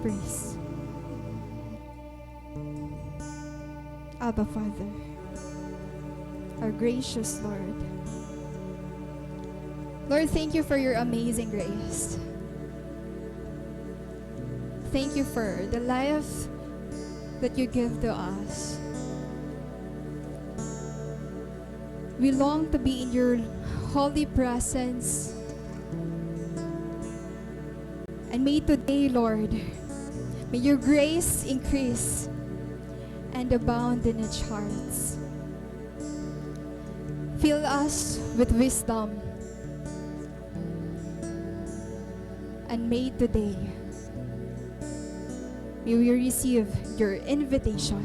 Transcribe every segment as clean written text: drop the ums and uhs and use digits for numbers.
praise. Abba, Father, our gracious Lord. Lord, thank you for your amazing grace. Thank you for the life that you give to us. We long to be in your holy presence. And may today, Lord, may your grace increase and abound in each hearts. Fill us with wisdom. And may today, may we receive your invitation.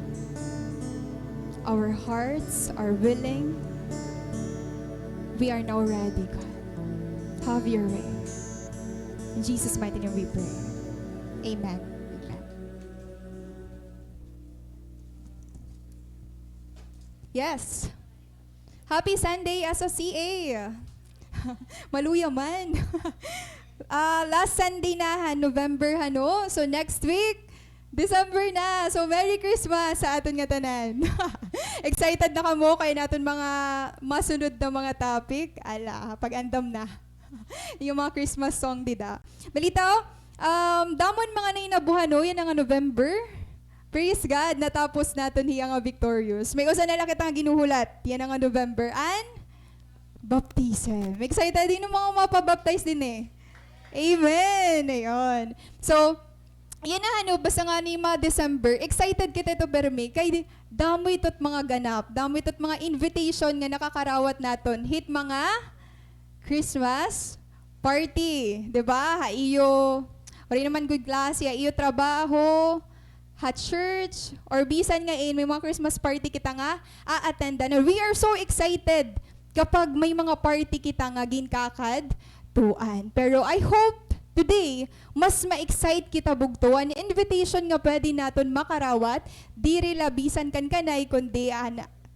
Our hearts are willing. We are now ready, God. Have your way. In Jesus' mighty name we pray. Amen. Amen. Yes. Happy Sunday as a CA. Maluya man. Last Sunday na, November, no? So next week, December na. So Merry Christmas sa aton nga tanan. Excited na kamo kay naton mga masunod na mga topic. Ala, pag-andam na. Yung mga Christmas song, dida. Balita, damon mga nainabuhan, no? Yan ang November. Praise God, natapos natin hiyang victorious. May usa na lang kitang ginuhulat. Yan ang November. And baptism. Excited din ng mga mapabaptize din eh. Amen. Ayun. So, yan na, basta nga ni mga December, excited kita ito permi, kay damoy tot mga ganap, damoy tot mga invitation nga nakakarawat naton, hit mga Christmas party, diba? Haiyo, wala naman good class, haiyo trabaho, ha church, or bisan nga may mga Christmas party kita nga a-attendan. We are so excited kapag may mga party kita nga ginkakad tuan. Pero I hope today, mas ma-excite kita bugtuan. Invitation nga pwede naton makarawat, diri labisan kan kanay, kundi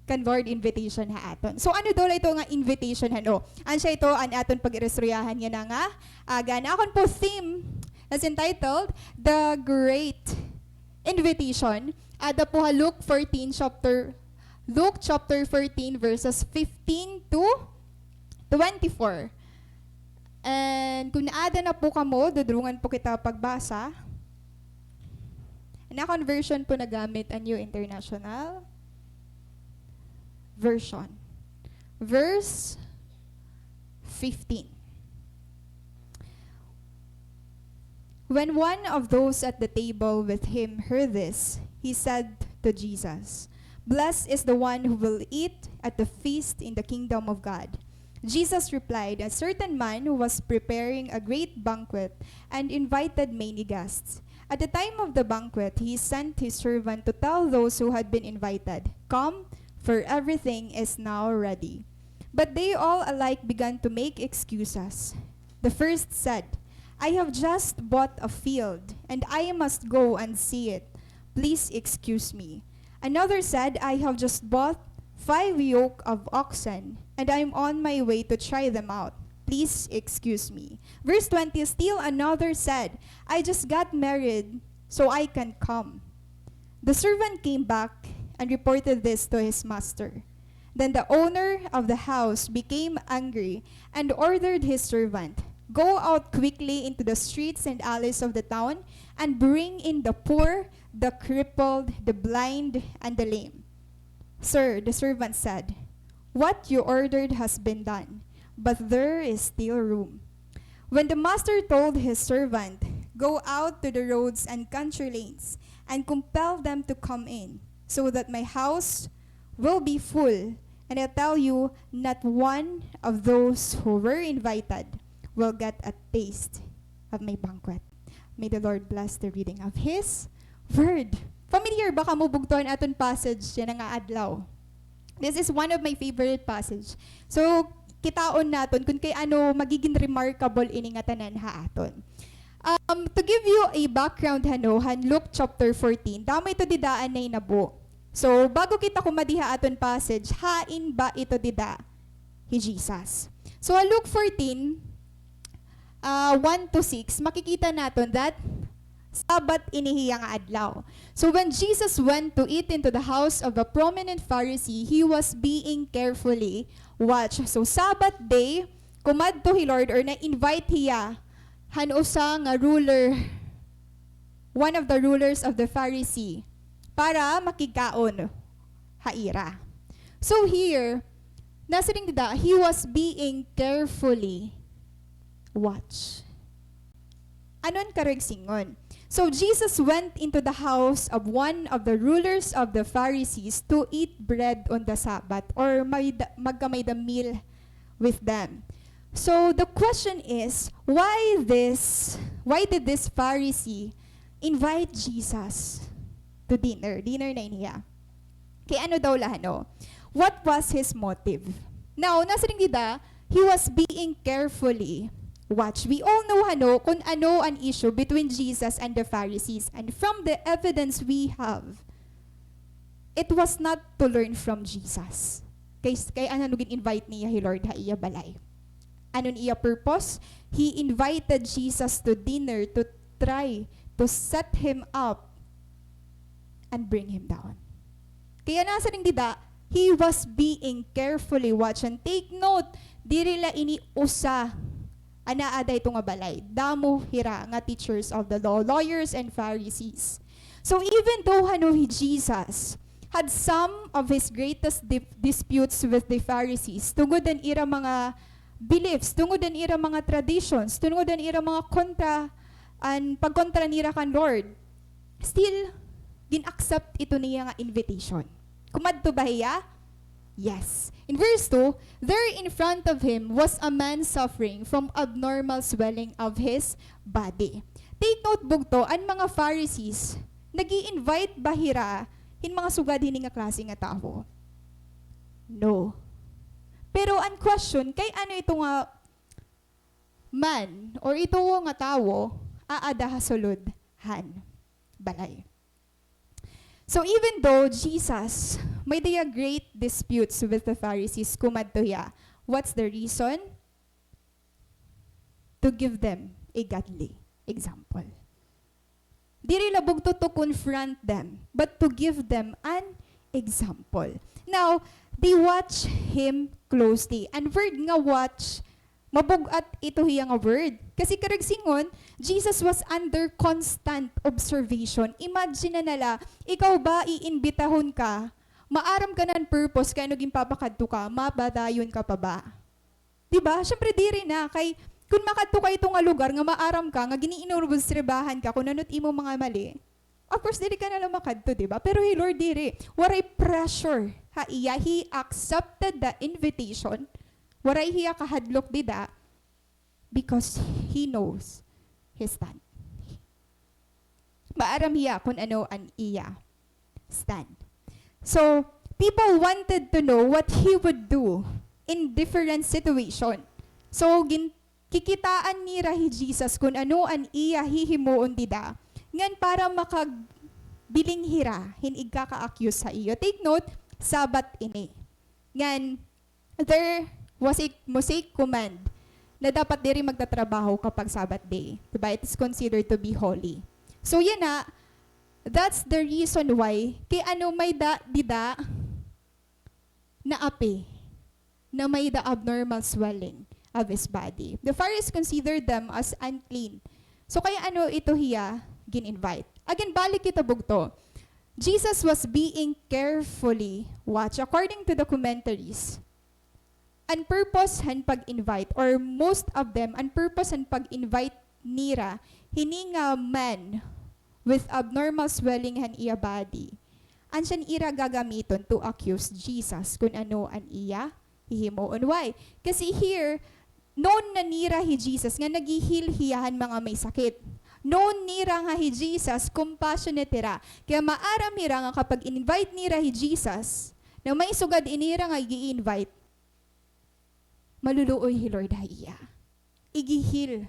kan Lord invitation ha aton. So ano daw ito nga invitation ano? Ansya ito an aton pag-irestoryahan nga na nga. Aga na akon po theme as entitled, The Great Invitation. Ada po ha Luke chapter 14 verses 15 to 24. And kung naada na po kamo, dudurungan po kita pagbasa. Na conversion po nagamit ang New International Version. Verse 15. When one of those at the table with him heard this, he said to Jesus, "Blessed is the one who will eat at the feast in the kingdom of God." Jesus replied, "A certain man who was preparing a great banquet and invited many guests. At the time of the banquet, he sent his servant to tell those who had been invited, 'Come, for everything is now ready.' But they all alike began to make excuses. The first said, 'I have just bought a field, and I must go and see it. Please excuse me.' Another said, 'I have just bought 5 yoke of oxen, and I'm on my way to try them out. Please excuse me.' Verse 20, still another said, 'I just got married, so I can't come.' The servant came back and reported this to his master. Then the owner of the house became angry and ordered his servant, 'Go out quickly into the streets and alleys of the town and bring in the poor, the crippled, the blind, and the lame.' 'Sir,' the servant said, 'what you ordered has been done, but there is still room.' When the master told his servant, 'Go out to the roads and country lanes and compel them to come in, so that my house will be full, and I tell you, not one of those who were invited will get a taste of my banquet.'" May the Lord bless the reading of His Word. Familiar ba kamo bugton aton passage yan nga adlaw? This is one of my favorite passage. So kitaon naton kung kay ano magiging remarkable ini nga tanan ha aton. To give you a background Luke chapter 14. Damo ito didaan na inabo. So bago kita kumadiha aton passage, hain ba ito dida hi Jesus? So Luke 14 1 to 6, makikita naton that Sabat inihiya nga adlaw. So when Jesus went to eat into the house of a prominent Pharisee, he was being carefully watched. So Sabbath day, kumadto hi Lord or na-invite hiya hanusa nga ruler, one of the rulers of the Pharisee, para makikaon haira. So here, nasa ring dida, he was being carefully watched. Anon kareg singon? So Jesus went into the house of one of the rulers of the Pharisees to eat bread on the Sabbath or magkamay the meal with them. So the question is, why did this Pharisee invite Jesus to dinner? Dinner na iniya. Kaya ano daw lahano? What was his motive? Now, nasa ring dida, he was being carefully watch. We all know kung ano an issue between Jesus and the Pharisees. And from the evidence we have, it was not to learn from Jesus. Kaya ano invite niya hi Lord ha iya balay. Anon iya purpose? He invited Jesus to dinner to try to set him up and bring him down. Kaya nasa ring dida, he was being carefully watched. And take note, diri la ini usa anaada ito nga balay. Damo hira nga teachers of the law, lawyers and Pharisees. So even though Jesus had some of his greatest disputes with the Pharisees, tungod din ira mga beliefs, tungod din ira mga traditions, tungod din ira mga pagkontra nira kan Lord, still, gin-accept ito niya nga invitation. Kumadto ba hiya? Yes. In verse 2, there in front of him was a man suffering from abnormal swelling of his body. Take note bugto, ang mga Pharisees, nag-i-invite bahira in mga sugad hini nga klase nga tao? No. Pero ang question, kay ano ito nga man or ito nga tao aada hasulodhan balay? So even though Jesus may dia great disputes with the Pharisees, kumadto hiya, what's the reason? To give them a godly example. Diri labog to confront them, but to give them an example. Now, they watch him closely. And word nga watch, mabugat ito hiya nga word. Kasi karagsingon, Jesus was under constant observation. Imagine na nala, ikaw ba iimbitahon ka, maaram ka ng purpose, kaya naging papakadto ka, mabadayon ka pa ba? Diba? Siyempre diri na, kay kung makadto ka itong nga lugar, nga maaram ka, nga giniinurubusrebahan ka, kung nanot imo mga mali, of course, diri ka nalang makadto, diba? Pero hey Lord, diri, waray pressure, ha iya, he accepted the invitation, waray hiya kahadlok dida, because he knows his stand. Maaram hiya kung ano ang iya stand. So, people wanted to know what he would do in different situation. So, kikitaan ni Rahi Jesus kung ano ang iya hihimuon dida, ngan para makagbiling hira, hinig ka-accuse sa iyo. Take note, Sabat ini. Ngan, there was a Mosaic command na dapat diri magtatrabaho kapag Sabbath day. Diba? It is considered to be holy. So yan na, that's the reason why, kay ano may dida na api, na may the abnormal swelling of his body. The Pharisees considered them as unclean. So kaya ano ito hiya, gin-invite. Again, balik kita bugto. Jesus was being carefully watched. According to the commentaries, ang purpose han pag-invite, or most of them, ang purpose han pag-invite nira, hininga man with abnormal swelling han iya body. An siyan ira gagamiton to accuse Jesus kung ano an iya hihimuon. Why? Kasi here, known na nira hi Jesus nga nagihil hiyahan mga may sakit. Known nira nga hi Jesus, compassionate ira. Kaya maaram hira nga kapag invite nira hi Jesus, na may sugad inira nga i-invite, maluluoy hi Lord haiya. Igihil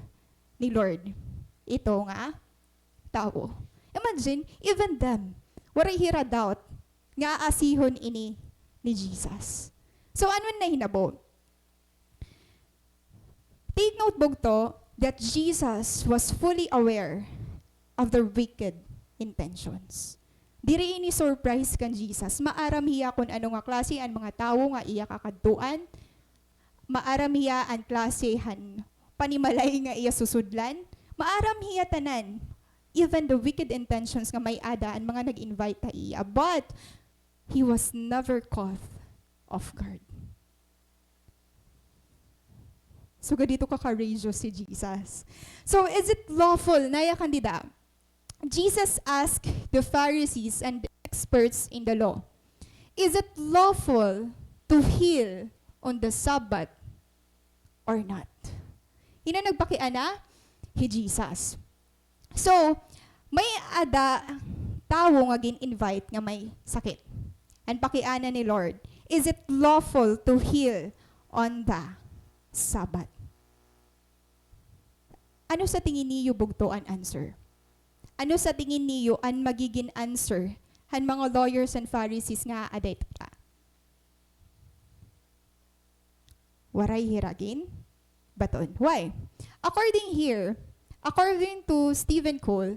ni Lord ito nga tao. Imagine, even them, waray hira doubt nga asihon ini ni Jesus. So ano na hinabo? Take note bugto that Jesus was fully aware of their wicked intentions. Diri ini surprise kan Jesus. Maaram hiya kung ano nga klase ang mga tawo nga iya kakadtuan. Maaram hiya ang klase han panimalay nga iya susudlan. Maaram hiya tanan. Even the wicked intentions nga may ada ang mga nag-invite ta iya. But he was never caught off guard. So, ganito ka-courageous si Jesus. So, is it lawful, naya kandida? Jesus asked the Pharisees and the experts in the law, is it lawful to heal on the Sabbath or not? Hina nagpakiana? Hi Jesus. So, may ada tawo nga gin-invite nga may sakit. And pakiana ni Lord, is it lawful to heal on the Sabbath? Ano sa tingin niyo bugto an answer? Ano sa tingin niyo ang magiging answer han mga lawyers and Pharisees nga aday ta? Waray hiragin? Baton. Why? According to Stephen Cole,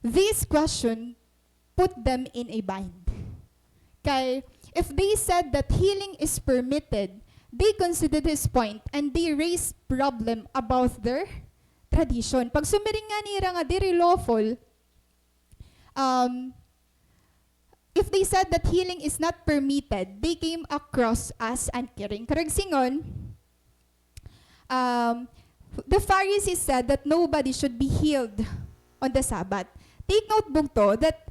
this question put them in a bind. Kay, if they said that healing is permitted, they considered his point and they raised problem about their tradition. Pag sumiring nga nila nga diri lawful, if they said that healing is not permitted, they came across as uncaring. Karagsingon, the Pharisees said that nobody should be healed on the Sabbath. Take note bugto that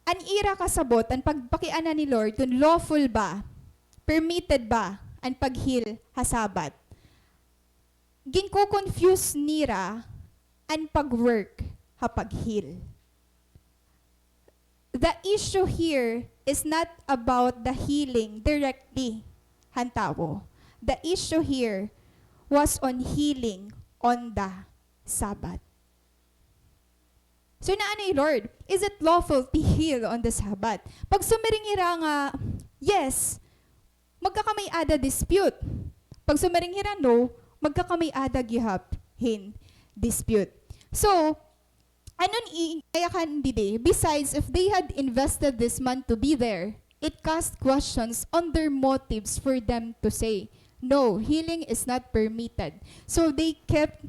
an ira kasabot, ang pagpakiana ni Lord, kung lawful ba, permitted ba, ang pag-heal ha Sabbath. Ginko-confuse nira ang pag-work ha pag-heal. The issue here is not about the healing directly han tawo. The issue here was on healing on the Sabbath. So naanay Lord, is it lawful to heal on the Sabbath? Pag sumiring ira nga, yes, magkakamay ada dispute. Pag sumiring ira no, magkakamay ada gihap hin dispute. So, anon kaya kandide, besides if they had invested this man to be there, it cast questions on their motives for them to say, no, healing is not permitted. So they kept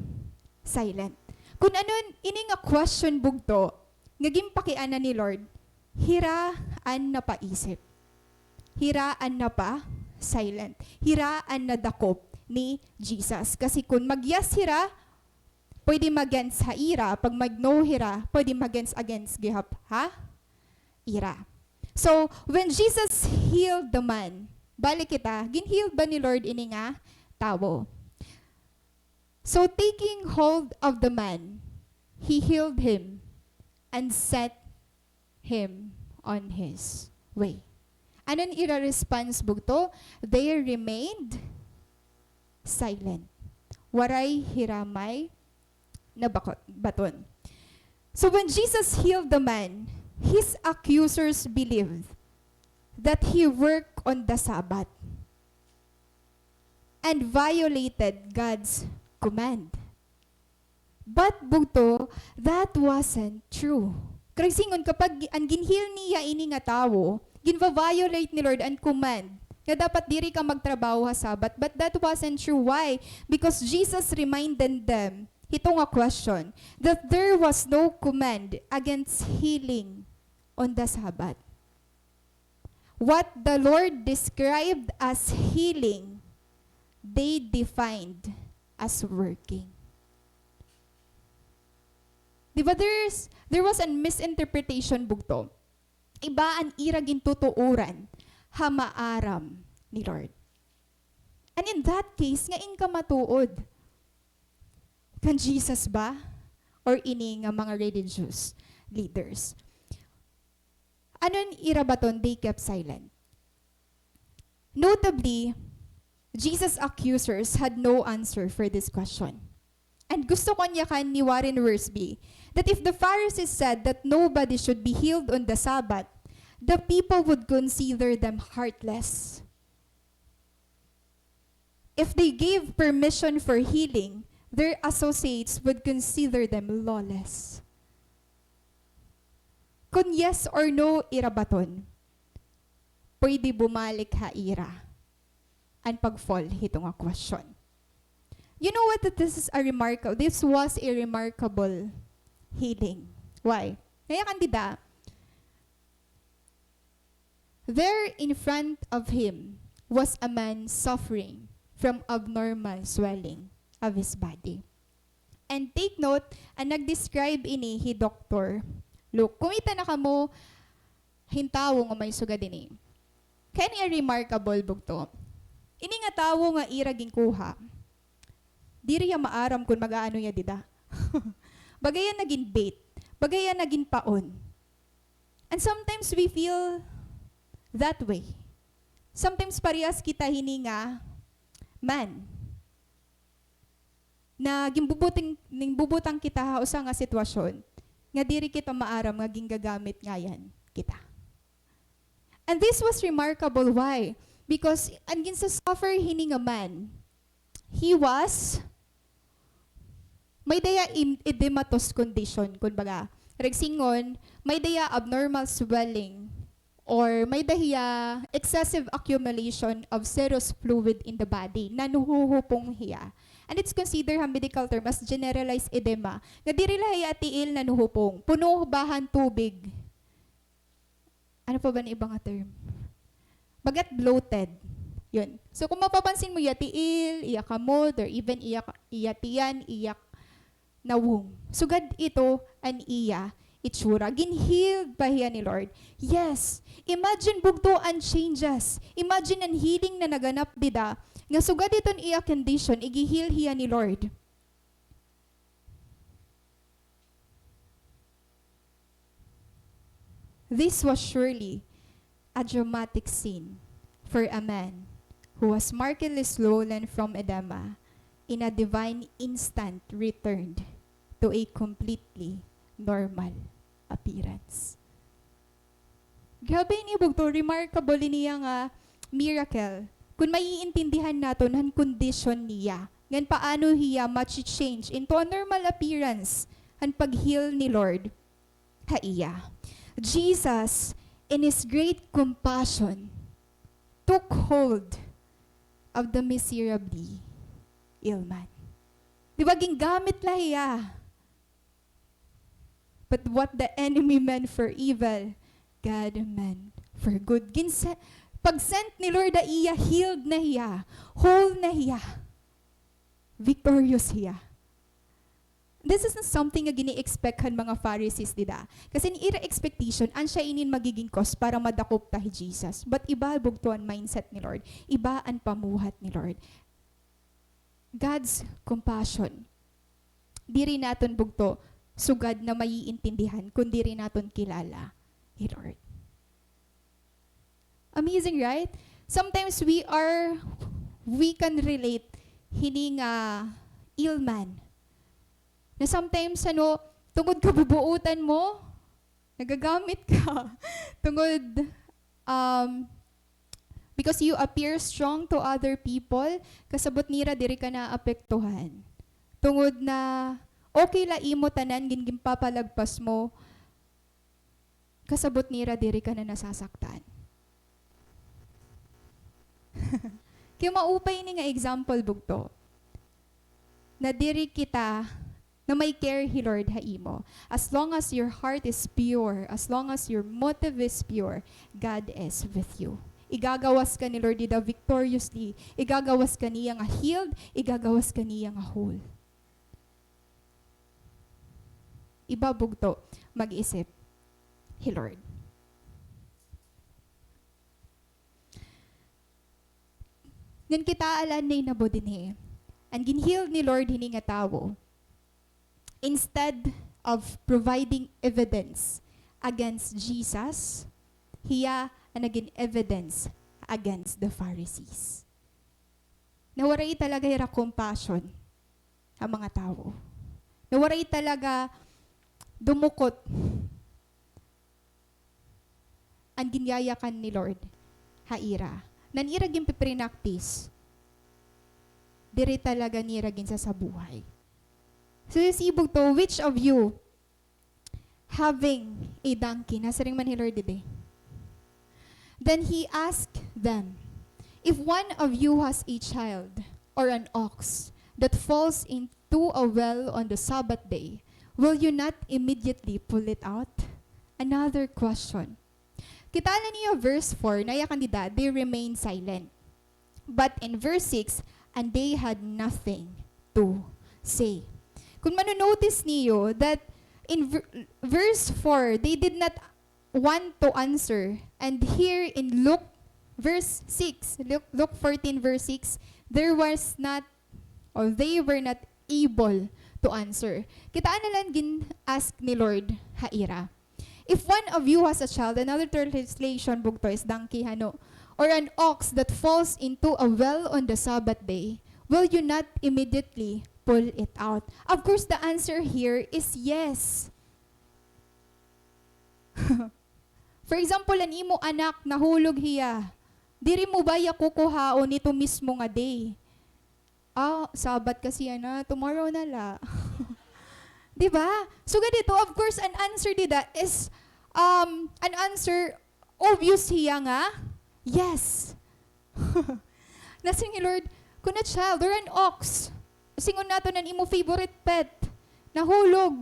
silent. Kung anon, ini nga question bugto, ngaging pakiana ni Lord, hiraan na paisip. Hiraan na pa silent. Hiraan na dakop ni Jesus. Kasi kung magyas hira, pwede mag-against ha ira. Pag mag-no hira, pwede mag-against gihap ha ira. So, when Jesus healed the man, balik kita, gin-healed ba ni Lord ini nga tawo? So, taking hold of the man, he healed him and set him on his way. Anon ira-response bugto? They remained silent. Waray-Waray na baton. So when Jesus healed the man, his accusers believed that he worked on the Sabbath and violated God's command. But bugto, that wasn't true. Kragsingon, kapag ang ginheal niya ini nga tawo, ginva-violate ni Lord ang command nga dapat diri ka magtrabaho ha Sabbath. But that wasn't true. Why? Because Jesus reminded them, ito nga question, that there was no command against healing on the Sabbath. What the Lord described as healing, they defined as working. Diba there was a misinterpretation bugto. Iba ang iragin tutuuran ha maaram ni Lord. And in that case, nga ka matuod. Kan Jesus ba? Or ini nga mga religious leaders? Anon irabaton, they kept silent. Notably, Jesus' accusers had no answer for this question. And gusto ko niya kan ni Warren Wiersbe that if the Pharisees said that nobody should be healed on the Sabbath, the people would consider them heartless. If they gave permission for healing, their associates would consider them lawless. Kung yes or no, irabaton. Pwede bumalik ha ira. Ang pag-fall, ito nga question. You know what? This was a remarkable healing. Why? Kaya kandida, there in front of him was a man suffering from abnormal swelling of his body. And take note, ang nag-describe ini, hi doctor, look, kumita na kamo, hintawo nga may sugad ini. Kaya niya remarkable bugto. Ini nga tawo nga iraging kuha. Diri ya maaram kung mag-aano ya dida. Bagayan naging bait. Bagayan naging paon. And sometimes we feel that way. Sometimes parehas kita hininga, man, na gimbubutang kita usa nga sitwasyon, nga diri kita maaram nga gingagamit ngayan kita. And this was remarkable. Why? Because angin sa suffer hininga man, he was may daya edematous condition, kumbaga. Regsingon, may daya abnormal swelling or may daya excessive accumulation of serous fluid in the body na nuhuhupong hiya. And it's considered a medical term as generalized edema. Nga diri lahi atiil na nuhupong, puno bahan tubig. Ano pa ba na ibang term? Bagat bloated. Yun. So kung mapapansin mo, yatiil, iyak kamod, or even iyatiyan, iyak nawong. Sugad ito, an iya, itsura. Ginhealed pa hiya ni Lord. Yes. Imagine bugto ang changes. Imagine ang healing na naganap dida. Nga sugad iton iya condition, igihil hiya ni Lord. This was surely a dramatic scene for a man who was markedly swollen from edema in a divine instant returned to a completely normal appearance. Grabe ni bugto, remarkable niya nga miracle. Kung maiintindihan naton ang condition niya, ngan paano hiya much change into a normal appearance ang pag-heal ni Lord haiya. Jesus, in His great compassion, took hold of the miserably ill man. Di ba gingamit la hiya? But what the enemy meant for evil, God meant for good. Pag-sent ni Lord na iya, healed na hiya, whole na hiya, victorious hiya. This is not something nga gini-expecthan mga Pharisees, dida. Kasi ni ira expectation, an siya inin magiging cause para madakop tahi Jesus. But iba bugto ang mindset ni Lord. Iba ang pamuhat ni Lord. God's compassion. Diri naton bugto, sugad na maiintindihan, kundi rin naton kilala ni Lord. Amazing, right? Sometimes we can relate hining ill man. Na sometimes, tungod kabubuutan mo, nagagamit ka. Tungod, because you appear strong to other people, kasabot nira diri ka na apektuhan. Tungod na, okay la imo tanan, gimpapalagpas mo, kasabot nira diri ka na nasasaktan. Kaya maupay ni nga example bugto, na diri kita, na may care hi Lord haimo. As long as your heart is pure, as long as your motive is pure, God is with you. Igagawas ka ni Lord ida victoriously. Igagawas ka niya nga healed, igagawas ka niya nga whole. Iba bugto, mag-isip hi Lord. Ngan kita alan na inabo din he. Ang ginhealed ni Lord hini nga tawo. Instead of providing evidence against Jesus, hiya ang naging evidence against the Pharisees. Nawaray talaga hira compassion ang mga tao. Nawaray talaga dumukot ang ginyayakan ni Lord haira. Nanira gin piprinaktis, diri talaga nira gin sa buhay. So this ibog to, which of you, having a donkey. Nasa ring man ni Lord dide. Then he asked them, if one of you has a child or an ox that falls into a well on the Sabbath day, will you not immediately pull it out? Another question. Kita na niyo verse 4, naya kandida, they remained silent. But in verse 6, and they had nothing to say. Kung manonotice niyo that in verse 4, they did not want to answer. And here in Luke verse 6, Luke 14 verse 6, they were not able to answer. Kitaan na lang gin-ask ni Lord, haira. If one of you has a child, another translation bugto is donkey hano, or an ox that falls into a well on the Sabbath day, will you not immediately pull it out? Of course, the answer here is yes. For example, an imo anak nahulog hiya. Diri mo ba ya kukuhaon nito mismo nga day? Sabat kasi ana, tomorrow na la. Diba? So ganito, of course, an answer dida is, an answer obvious hiya nga, yes. Nasing ni Lord, kung a child or an ox, singon nato nan imo favorite pet, nahulog,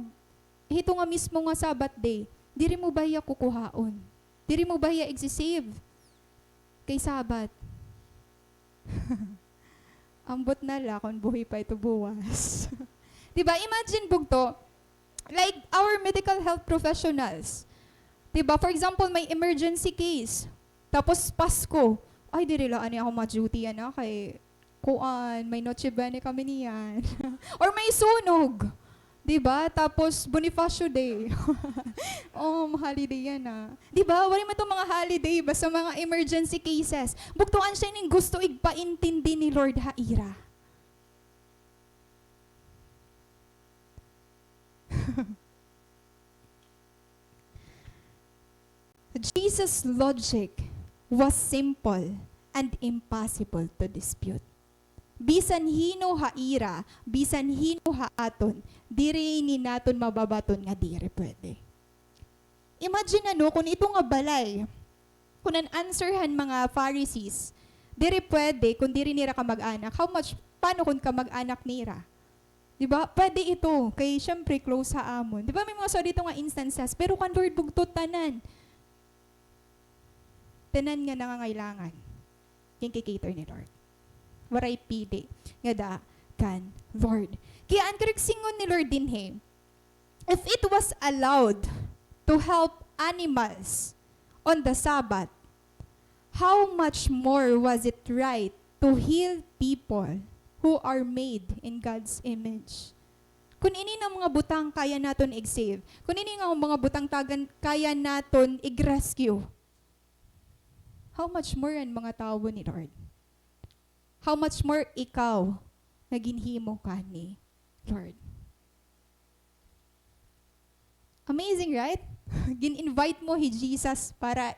hito nga mismo nga Sabbath day, diri mo ba ya kukuhaon? Diri mo ba ya exisave? Kay Sabbath. Ambot na la kung buhay pa ito buwas. Diba? Imagine bugto, like our medical health professionals. Diba? For example, may emergency case. Tapos Pasko. Ay, diri lang ani ako ma-duty yan kay kuan, may Noche Buena kami niyan. Or may sunog. Diba? Tapos Bonifacio Day. Holiday yan Diba? Wala mo itong mga holiday basta mga emergency cases. Bugtuan siya ning gusto igpaintindi ni Lord haira. Jesus' logic was simple and impossible to dispute. Bisan hino haira, bisan hino haaton, diri ni naton mababaton nga diri pwede. Imagine kung ito nga balay, kung an answerhan mga Pharisees, diri pwede, kung diri nira ka mag-anak, paano kung ka mag-anak nira? Diba? Pwede ito, kay syempre close sa amon. Diba may mga dito nga instances, pero kan Lord bugtot tanan. Tanan nga nangangailangan. Yung kikater ni Lord. Waray pili nga da kan Lord. Kaya ang singon ni Lord din if it was allowed to help animals on the Sabbath, how much more was it right to heal people who are made in God's image? Kung ini ng mga butang kaya naton i-save, kung ini nga mga butang tagan kaya naton i-rescue, how much more ang mga tao ni Lord? How much more ikaw na ginhimo ka ni Lord? Amazing, right? Gin-invite mo Jesus para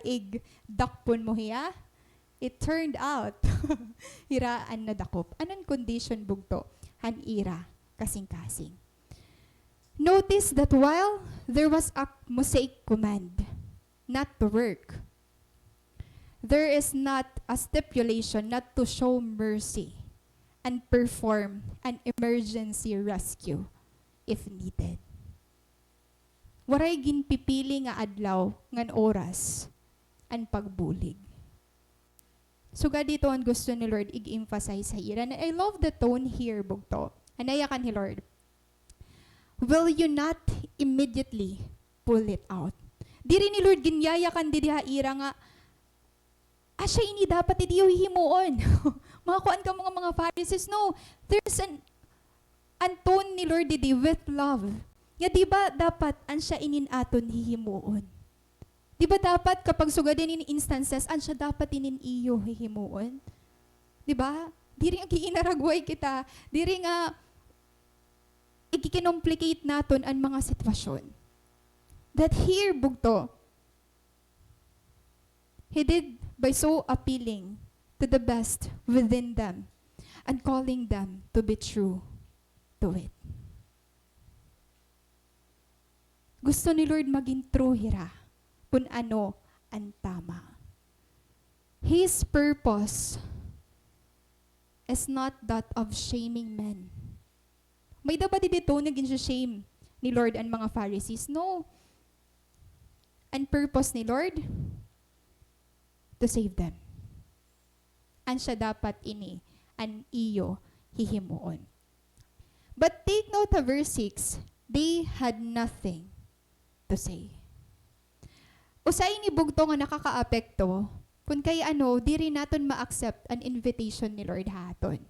dakpon mo hiya. It turned out, hiraan na dakop. Anong condition bugto? Hanira, kasing-kasing. Notice that while there was a Mosaic command not to work, there is not a stipulation not to show mercy and perform an emergency rescue if needed. Waray ginpipili nga adlaw ngan oras ang pagbulig. So dito ang gusto ni Lord i-emphasize sa ira. And I love the tone here, bugto. Anayakan ni Lord. Will you not immediately pull it out? Diri ni Lord ginyayakan di diha ira nga, siya ini dapat idiyo himuon. Mga kuan ka mga Pharisees. No, there's an tone ni Lord di with love. Nga diba dapat an siya inin aton hihimuon? Diba dapat kapag sugadin in instances, an siya dapat inin iyo hihimuon? Diba? Diri nga giinaragway kita. Diri nga ikikinomplicate naton ang mga sitwasyon. That here, bugto, He did by so appealing to the best within them and calling them to be true to it. Gusto ni Lord maging true hira, kung ano ang tama. His purpose is not that of shaming men. May dapat dito naging shame ni Lord ang mga Pharisees. No. Ang purpose ni Lord, to save them. An siya dapat ini, an iyo hihimuon. But take note of verse 6, they had nothing to say. Usay ni bugto nga nakakaapekto, kung kay di rin natin ma-accept an invitation ni Lord haton.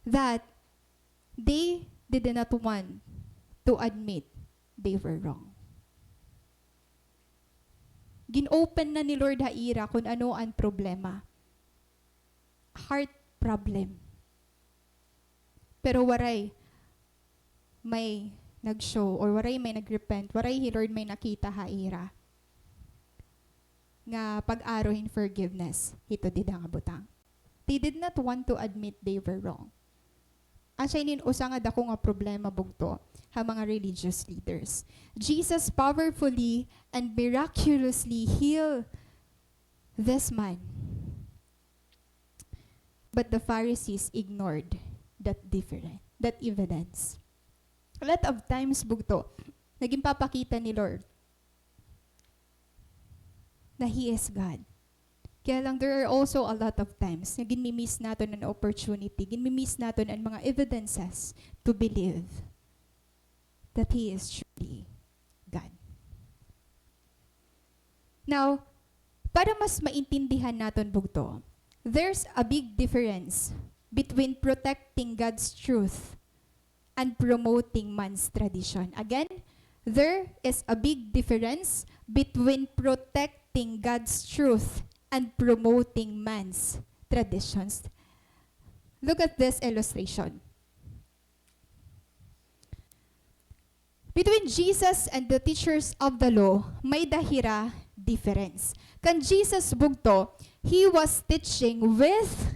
That they did not want to admit they were wrong. Gin-open na ni Lord haira kung ano ang problema. Heart problem. Pero waray may nag-show or waray may nag-repent, waray hi Lord may nakita haira. Nga pag-aro in forgiveness, ito did nga butang. They did not want to admit they were wrong. Asya inin usa nga dako nga problema bugto ha mga religious leaders. Jesus powerfully and miraculously healed this man. But the Pharisees ignored that evidence. A lot of times bugto, naging papakita ni Lord na He is God. Kaya lang, there are also a lot of times na ginmimiss natin an opportunity, ginmimiss natin ang mga evidences to believe that He is truly God. Now, para mas maintindihan natin bugto, there's a big difference between protecting God's truth and promoting man's tradition. Again, there is a big difference between protecting God's truth and promoting man's traditions. Look at this illustration. Between Jesus and the teachers of the law, may dahira difference. Kan Jesus bugto, He was teaching with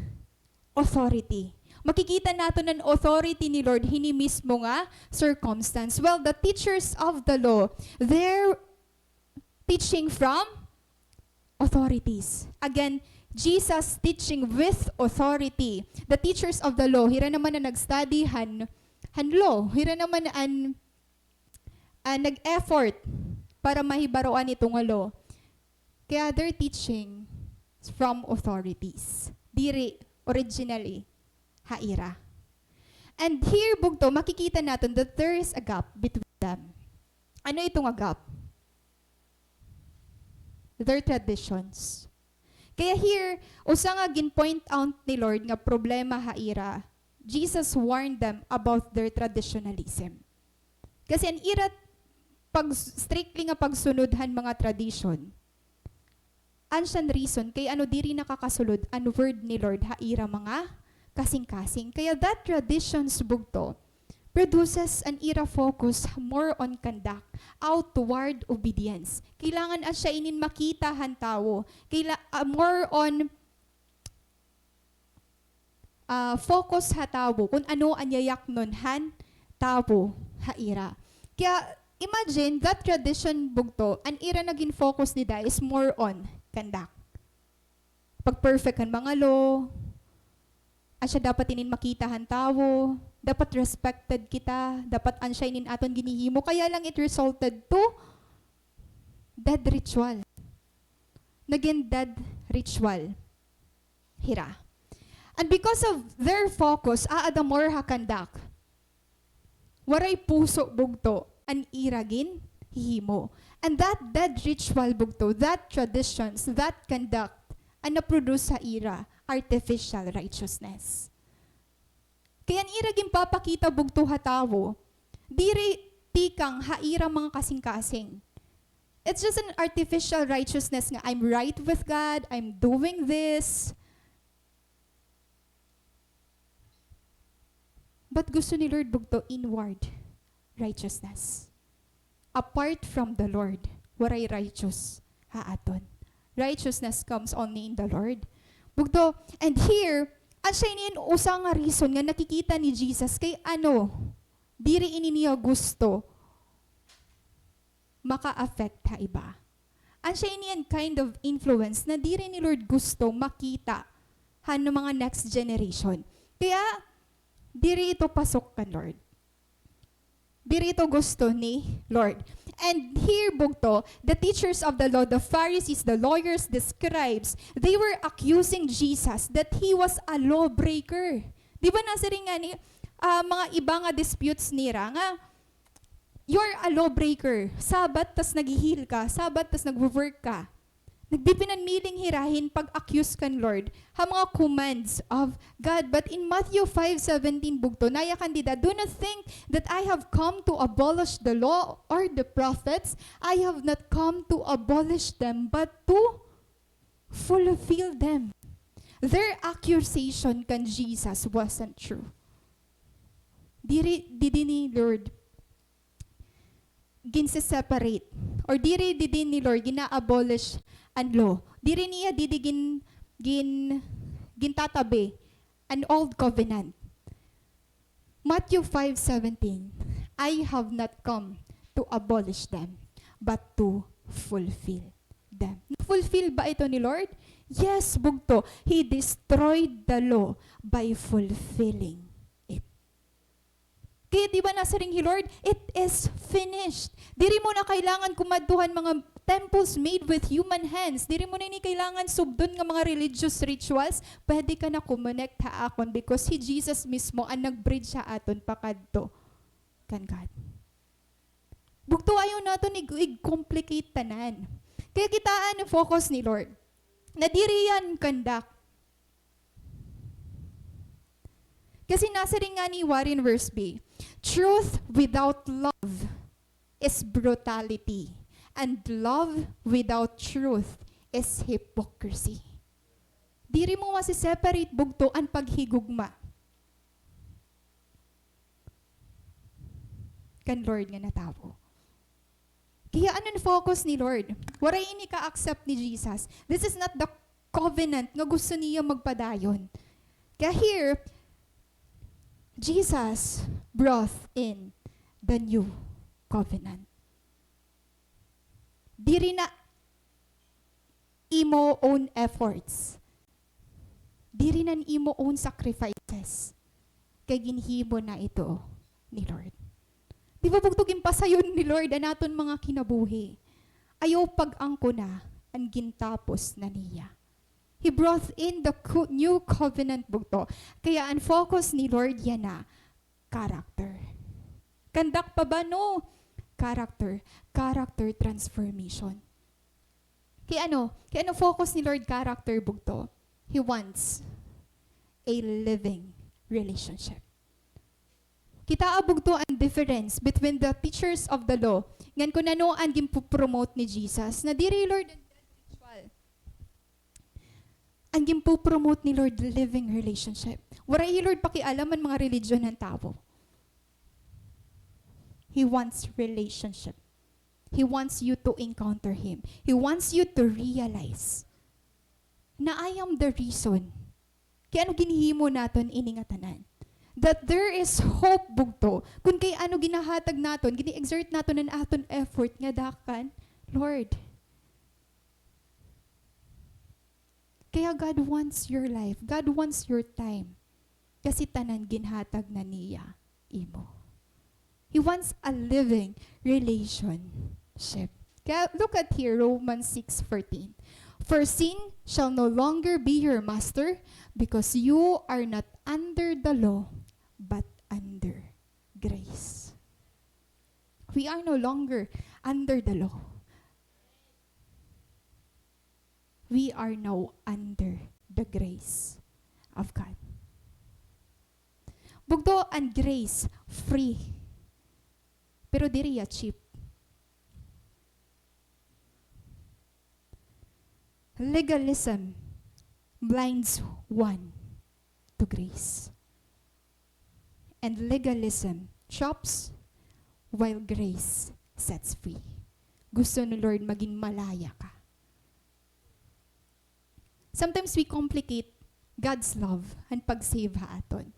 authority. Makikita natin ang authority ni Lord, hini mismo nga circumstance. Well, the teachers of the law, they're teaching from authorities. Again, Jesus teaching with authority. The teachers of the law, hira naman na nag-study han law. Hira naman an nag-effort para mahibaroan itong law. Kaya they're teaching from authorities. Diri originally haira. And here bugto, makikita natin that there is a gap between them. Ano itong a gap? Their traditions. Kaya here, usa nga gin-point out ni Lord nga problema haira, Jesus warned them about their traditionalism. Kasi ang ira, strictly nga pagsunodhan mga tradition, ansyan reason, kay diri nakakasulod, ang word ni Lord haira mga kasing-kasing. Kaya that traditions bugto, produces an ira focus more on conduct, outward obedience. Kailangan siya inin makita han tao. More on focus ha tao, kung ano ang yayak nun han tao ha ira. Kaya imagine that tradition bugto, an ira naging focus nila is more on conduct. Pag-perfect ang mga law, asya dapat inin makitahan tao, dapat respected kita, dapat ansya inin aton ginihimo, kaya lang it resulted to dead ritual. Naging dead ritual. Hira. And because of their focus, aada more hakandak, waray puso bugto, an iragin hihimo. And that dead ritual bugto, that traditions, that conduct, ang naproduce sa ira, artificial righteousness. Kaya ang iragin papakita bugto hatawo, diri tikang haira mga kasing-kasing. It's just an artificial righteousness nga I'm right with God, I'm doing this. But gusto ni Lord bugto inward righteousness. Apart from the Lord, waray righteous haaton. Righteousness comes only in the Lord. Bugto, and here, asya inin usa nga reason nga nakikita ni Jesus kay diri ini niya gusto maka-affect ta iba. And siya iniyan kind of influence na di rin ni Lord gusto makita ng mga next generation. Kaya, diri ito pasok kan Lord. Diri ito gusto ni Lord. And here, bugto, the teachers of the law, the Pharisees, the lawyers, the scribes, they were accusing Jesus that he was a lawbreaker. Di ba nasa rin nga ni, mga iba nga disputes nira nga, you're a lawbreaker. Sabat, tas naghihil ka. Sabat, tas nag-work ka. Nagdipinanmiling hirahin pag-accuse kan Lord ha mga commands of God. But in Matthew 5:17 bugto, naya kandida, do not think that I have come to abolish the law or the prophets. I have not come to abolish them, but to fulfill them. Their accusation kan Jesus wasn't true. Didi ni Lord ginse-separate or didi ni Lord gina-abolish ang law. Diri niya gintatabi an old covenant. Matthew 5:17, I have not come to abolish them, but to fulfill them. Fulfill ba ito ni Lord? Yes, bugto. He destroyed the law by fulfilling it. Kaya di ba nasa ring Lord? It is finished. Diri mo na kailangan kumaduhan mga temples made with human hands. Diri mo na ini kailangan subdon nga mga religious rituals. Pwede ka na kumonect ha akon because si Jesus mismo ang nag-bridge sa aton pakadto kan God. Bugto ayaw naton i-complicate tanan. Kaya kitaan ang focus ni Lord. Nadiriyan kandak. Kasi nasa rin nga ni Warren verse B, truth without love is brutality. And love without truth is hypocrisy. Diri mo masiseparate bugto ang paghigugma. Kan Lord nga natawo. Kaya anong focus ni Lord? Waray ini ka-accept ni Jesus. This is not the covenant nga gusto niya magpadayon. Kaya here, Jesus brought in the new covenant. Diri na imo own efforts. Diri na imo own sacrifices. Kay ginhimo na ito ni Lord. Di ba bugtugin pa sayon ni Lord ang naton mga kinabuhi? Ayaw pag-angko na ang gintapos na niya. He brought in the new covenant bugto. Kaya ang focus ni Lord yan na character. Kandak pa ba? No. Character transformation. Kaya ano focus ni Lord character bugto? He wants a living relationship. Kita abugto ang difference between the teachers of the law. Ngan kung ano ang gimpo-promote ni Jesus. Na diri Lord ang ritual. Ang gimpo-promote ni Lord living relationship. Waray Lord pakialam ang mga religion ng tao. He wants relationship. He wants you to encounter Him. He wants you to realize na I am the reason. Kaya ano ginihimo naton iningatanan? That there is hope bugto. Kung kay ano ginahatag naton, gini-exert naton ng aton effort nga dakan, Lord. Kaya God wants your life. God wants your time. Kasi tanan ginhatag na niya imo. He wants a living relationship. Kaya look at here, Romans 6:14. For sin shall no longer be your master because you are not under the law, but under grace. We are no longer under the law. We are now under the grace of God. Bugto and grace, free. Pero diri ya cheap. Legalism blinds one to grace. And legalism chops while grace sets free. Gusto ni Lord maging malaya ka. Sometimes we complicate God's love and pag-save ha aton.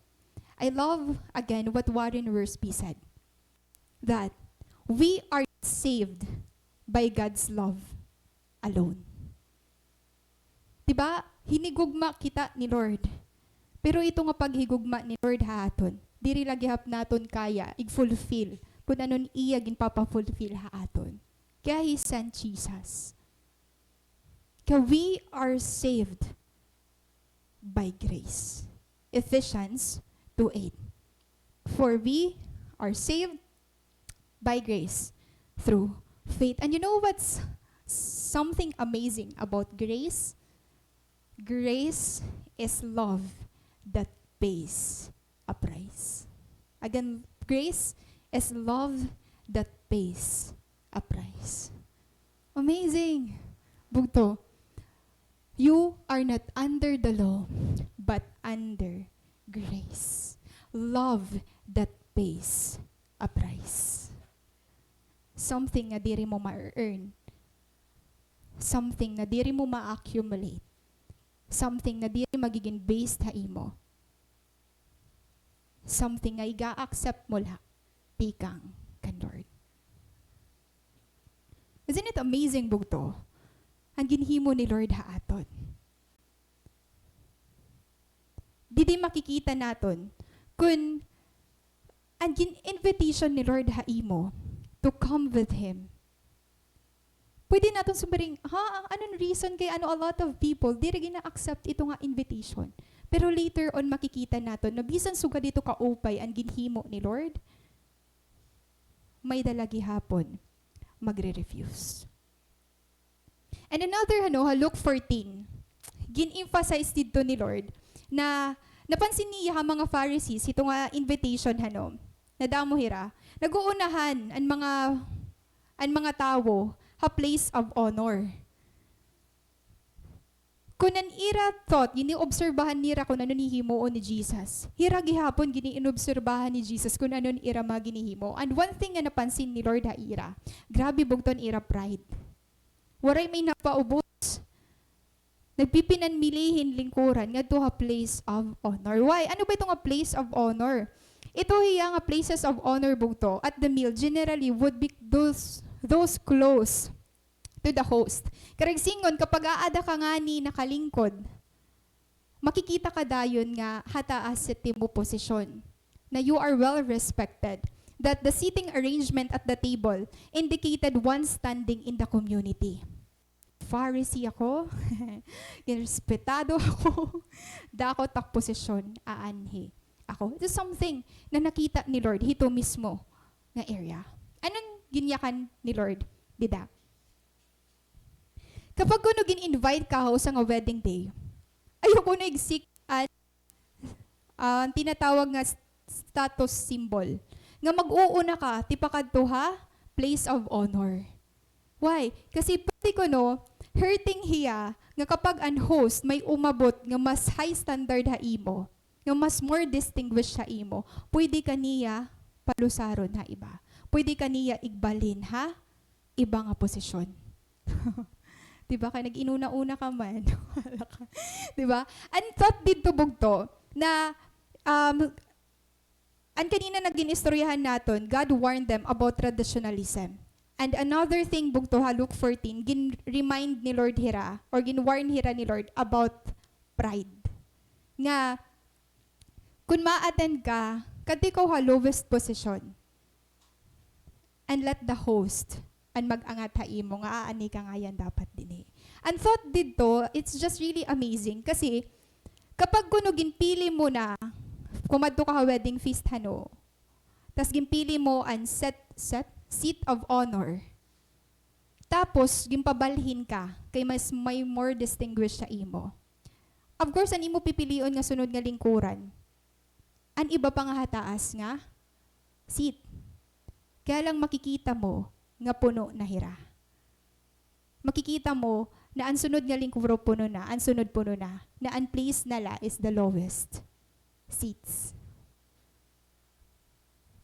I love again what Warren Worsby said. That we are saved by God's love alone. Diba? Hinigugma kita ni Lord. Pero ito nga paghigugma ni Lord haaton, diri lagi hap naton kaya i-fulfill kung anon iya ginpapa-fulfill haaton. Kaya He sent Jesus. Kaya we are saved by grace. Ephesians 2:8. For we are saved by grace through faith. And you know what's something amazing about grace? Grace is love that pays a price. Again, grace is love that pays a price. Amazing. Bugto. You are not under the law, but under grace. Love that pays a price. Something na diri mo ma-earn. Something na diri mo ma-accumulate. Something na diri magiging based ha imo. Something na iga-accept mo la pikang kan Lord. Isn't it amazing, bugto? Ang ginhimo ni Lord haaton. Didi makikita naton kung ang invitation ni Lord haimo to come with Him. Pwede natin sumaring, anong reason kay a lot of people, di rin na-accept ito nga invitation. Pero later on, makikita natin, na bisan suga dito kaupay ang ginhimo ni Lord, may dalagi hapon, magre-refuse. And another, Luke 14, gin-emphasize dito ni Lord, na napansin niya mga Pharisees, ito nga invitation, na damo hira, nag-uunahan ang mga tao, a place of honor. Kung an ira thought, gini-obserbahan nira kung ano ni himuon ni Jesus. Hira gihapon gini-inobserbahan ni Jesus kung ano ira maginihimo. And one thing nga napansin ni Lord ha ira, grabe bugton ira pride. Waray may napaubos. Nagpipinan milihin lingkuran nga to a place of honor. Why? Ano ba itong a place of honor? Ito hiya nga places of honor bugto at the meal generally would be those close to the host. Karagsingon, kapag aada ka nga ni nakalingkod, makikita ka dayon nga hataas sa timo posisyon, na you are well respected, that the seating arrangement at the table indicated one standing in the community. Pharisee ako, respetado ako, dako tak posisyon, aanhi ako. It is something na nakita ni Lord, hito mismo na area. Anong ginyakan ni Lord? Dida. Kapag kuno gin-invite ka ho sa nga wedding day, ayoko na igsik at tinatawag nga status symbol. Nga mag-uuna ka, tipakadto ha, place of honor. Why? Kasi pwede ko hurting hiya, nga kapag ang host may umabot nga mas high standard ha imo, nga mas more distinguished ha imo, pwede ka niya palusaron ha iba. Pwede ka niya igbalin, ha? Iba nga posisyon. Diba? Kaya nag-inuna-una ka man. Diba? And thought dito bugto, na, ang kanina naging-istoryahan natin, God warned them about traditionalism. And another thing bugto, Luke 14, gin-remind ni Lord hira, or gin-warn hira ni Lord about pride. Nga, kung ma-attend ka, kati ko lowest position, and let the host and mag-angat ha imo nga aani ka nga yan dapat din eh. And thought dito, it's just really amazing kasi kapag kuno ginpili mo na kumadto ka wedding feast tas ginpili mo ang seat of honor, tapos gimpabalhin ka kay mas may more distinguished sa imo. Of course, an imo pipilion nga sunod nga lingkuran. An iba pa nga hataas nga seat. Kaya lang makikita mo nga puno na hira. Makikita mo na ang sunod nga lingkuro puno na, ang sunod puno na ang place nala is the lowest seats.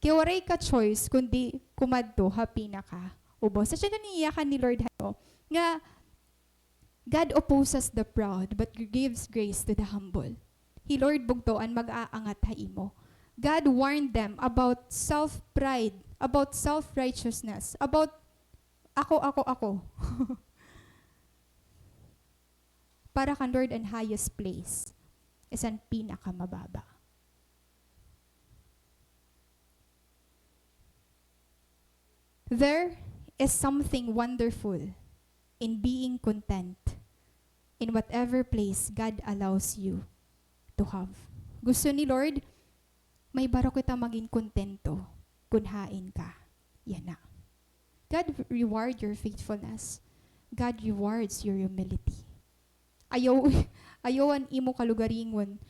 Kaya waray ka choice kundi kumadto happy na ka ubos. Sa siya naniyakan ni Lord nga God opposes the proud but gives grace to the humble. He Lord bugtoan mag-aangat ha imo. God warned them about self-pride, about self-righteousness, about Ako. Para kan Lord, ang highest place is ang pinakamababa. There is something wonderful in being content in whatever place God allows you to have. Gusto ni Lord, may baro kita maging kontento kung hain ka. Yan na. God reward your faithfulness. God rewards your humility. Ayaw an imo kalugaringon.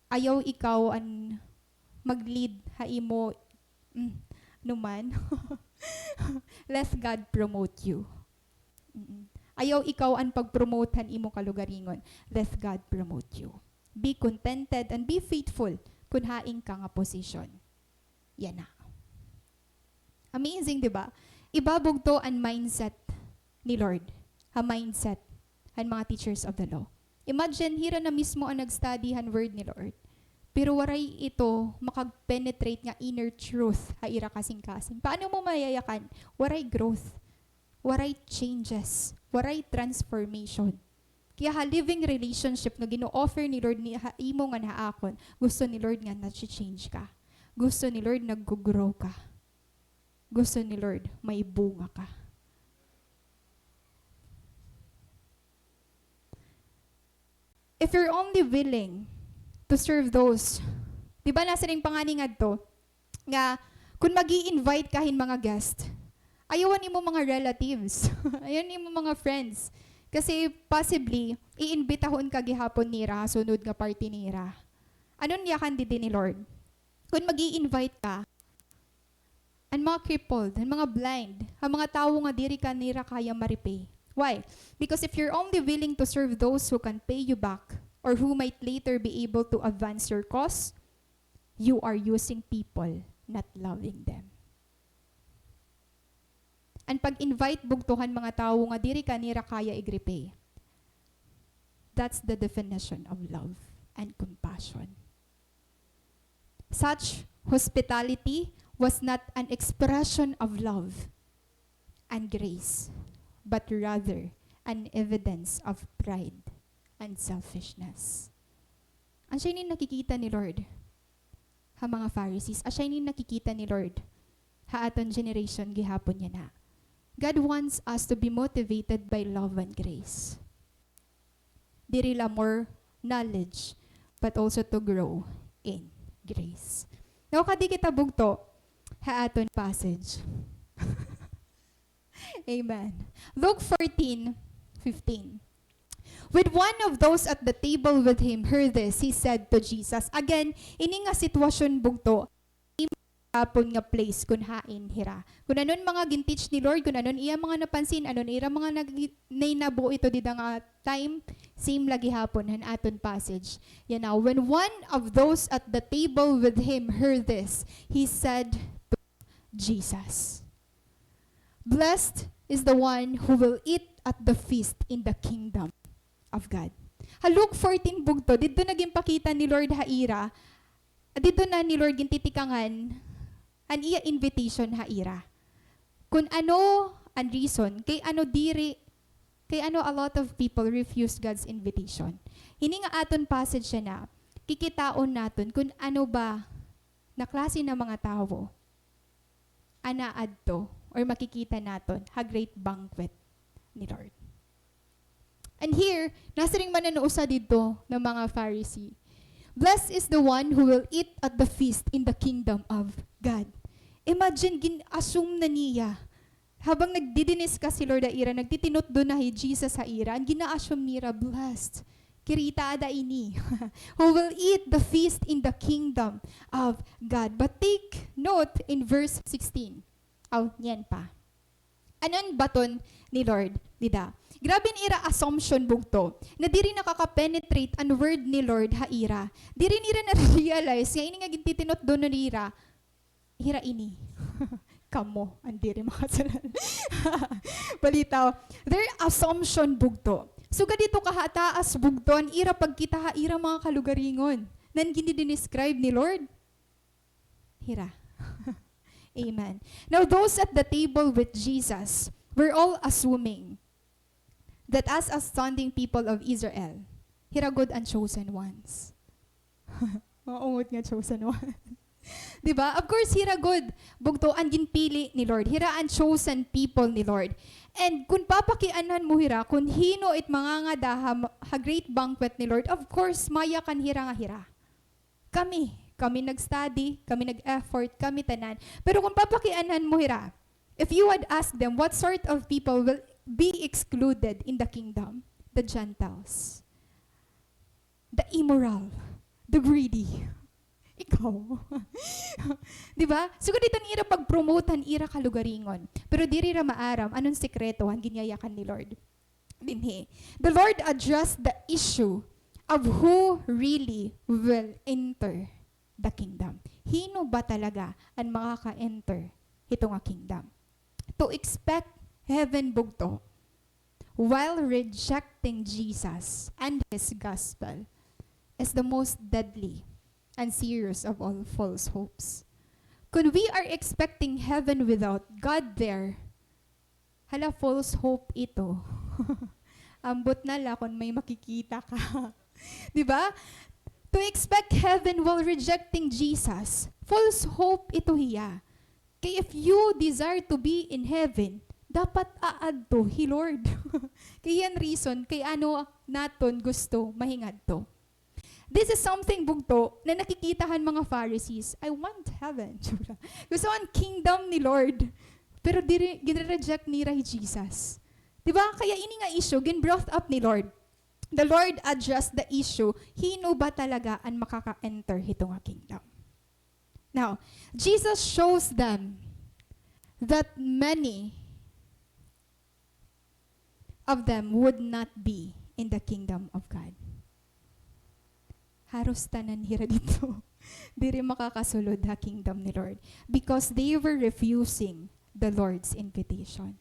Ayaw ikaw an mag-lead ha imo numan. Let God promote you. Ayaw ikaw ang pag-promotehan imo kalugaringon. Let God promote you. Be contented and be faithful kung haing ka nga position. Yan na. Amazing, di ba? Ibabog to ang mindset ni Lord. Ha mindset ang mga teachers of the law. Imagine, hira na mismo ang nag-study han word ni Lord. Pero waray ito makag-penetrate nga inner truth ha ira kasing-kasing. Paano mo mayayakan? Waray growth. Waray changes. Waray transformation. Kaya ha living relationship na gino-offer ni Lord ni imo nga naakon, gusto ni Lord nga na-change ka. Gusto ni Lord nag-grow ka. Gusto ni Lord may bunga ka. If you're only willing to serve those, di ba nasa ring panganing adto, nga kung magi-invite kahin mga guest, ayawan imo mga relatives, ayawan imo mga friends, kasi possibly, iimbitahon ka gihapon nira, sunod nga party nira. Anon yakan di ni Lord? Kung magi-invite ka, ang mga crippled, ang mga blind, ang mga tao nga diri ka nira kaya maripay. Why? Because if you're only willing to serve those who can pay you back or who might later be able to advance your cause, you are using people, not loving them. And pag-invite bugtuhan mga tao nga diri ka nira kaya igripay. That's the definition of love and compassion. Such hospitality was not an expression of love and grace, but rather an evidence of pride and selfishness. Ang siya nakikita ni Lord, ha mga Pharisees, ang siya nakikita ni Lord, ha aton generation gihapon niya na. God wants us to be motivated by love and grace. Diri la more knowledge, but also to grow in grace. Now, kadi kita bugto, ha aton passage. Amen. Luke 14:15. With one of those at the table with him heard this, he said to Jesus, again, ini nga sitwasyon bugto, hapon nga place kun hain hira. Kung anon mga gintich ni Lord, kung anon iya mga napansin, anon ira mga nainabo ito dida nga time, same lagi hapon han aton passage. Yan now, when one of those at the table with him heard this, he said to Jesus, blessed is the one who will eat at the feast in the kingdom of God. Ha Luke 14 bugto, dito naging pakita ni Lord haira, dito na ni Lord gintitikangan an iya invitation haira. Kung ano ang reason, kay ano a lot of people refuse God's invitation. Hini nga aton passage siya na, kikitaon naton kung ano ba na klase ng mga tao anaad to or makikita naton ha great banquet ni Lord. And here, nasa ring mananausa dito ng mga Pharisee. Blessed is the one who will eat at the feast in the kingdom of God. Imagine, gin-assume na niya. Habang nagdidinis ka si Lord Aira, nagtitinot doon na Jesus sa ira, ang gina-assume niya, blessed. Kirita ada ini. Who will eat the feast in the kingdom of God. But take note in verse 16. Yan pa. Anon baton ni Lord? Dida. Grabe ni ira assumption bugto. Na diri nakaka-penetrate ang word ni Lord haira. Diri nira na-realize nga ini nga gintitinot doon na nira. Hira ini. Kamo, andiri makasalan. Balitaw. Their assumption bugto. So gadito kahataas bugto, an ira pagkita haira mga kalugaringon. Nan gini describe ni Lord. Hira. Amen. Now those at the table with Jesus, we're all assuming that as outstanding people of Israel, hiragod ang chosen ones. Maungot nga chosen one. Diba? Of course, hiragod. Bugto ang ginpili ni Lord. Hira ang chosen people ni Lord. And kung papakianan mo hira, kung hino it mga nga daha, ha great banquet ni Lord, of course, maya kan hira nga hira. Kami nag-study, kami nag-effort, kami tanan. Pero kung papakianan mo hira, if you would ask them, what sort of people will be excluded in the kingdom? The Gentiles. The immoral. The greedy. Ikaw. Diba? So, kanitan ira pag-promotan, ira kalugaringon. Pero diri ra maaram, anong sekreto ang ginyayakan ni Lord? Binhi. The Lord addressed the issue of who really will enter the kingdom. Hino ba talaga ang makaka-enter ito nga kingdom? To expect heaven bugto while rejecting Jesus and His gospel is the most deadly and serious of all false hopes. Kung we are expecting heaven without God there, hala, false hope ito. Ambot na la kung may makikita ka. Diba? To expect heaven while rejecting Jesus, false hope ito hiya. Kaya if you desire to be in heaven, dapat aadto hi Lord. Kaya yan reason, kay ano naton gusto mahingad to. This is something bugto na nakikitahan mga Pharisees. I want heaven. Gusto ang kingdom ni Lord. Pero gina-reject nila Jesus. Diba? Kaya ini nga issue, gin-brought up ni Lord. The Lord addressed the issue, hino ba talaga ang makaka-enter ito nga kingdom? Now, Jesus shows them that many of them would not be in the kingdom of God. Haros tanan hira dito. Diri makakasulod ha kingdom ni Lord. Because they were refusing the Lord's invitation.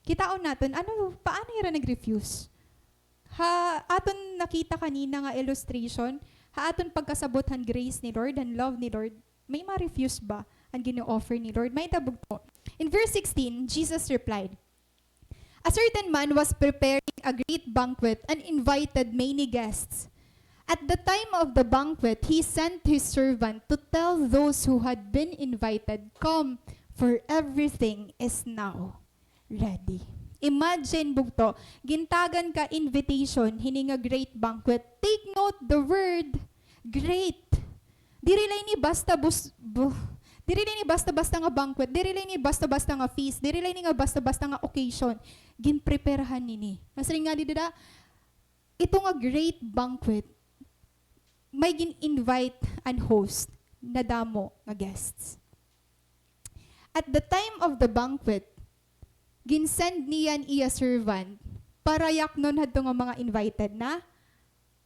Kitaon natin, paano hira nag-refuse? Aton nakita kanina nga illustration, aton pagkasabot grace ni Lord, and love ni Lord, may ma-refuse ba ang gino-offer ni Lord? May tabog po. In verse 16, Jesus replied, "A certain man was preparing a great banquet and invited many guests. At the time of the banquet, he sent his servant to tell those who had been invited, 'Come, for everything is now ready.'" Imagine bugto, gintagan ka invitation, hininga great banquet. Take note the word great. Diri lay ni diri lay ni basta-basta nga banquet, diri lay ni basta-basta nga feast, diri lay ni nga basta-basta nga occasion. Ginpreparahan nini. Nasring nga dida, ito nga great banquet, may gin-invite and host na damo nga guests. At the time of the banquet, ginsend niyan iya servant para yaknon hadto nga mga invited na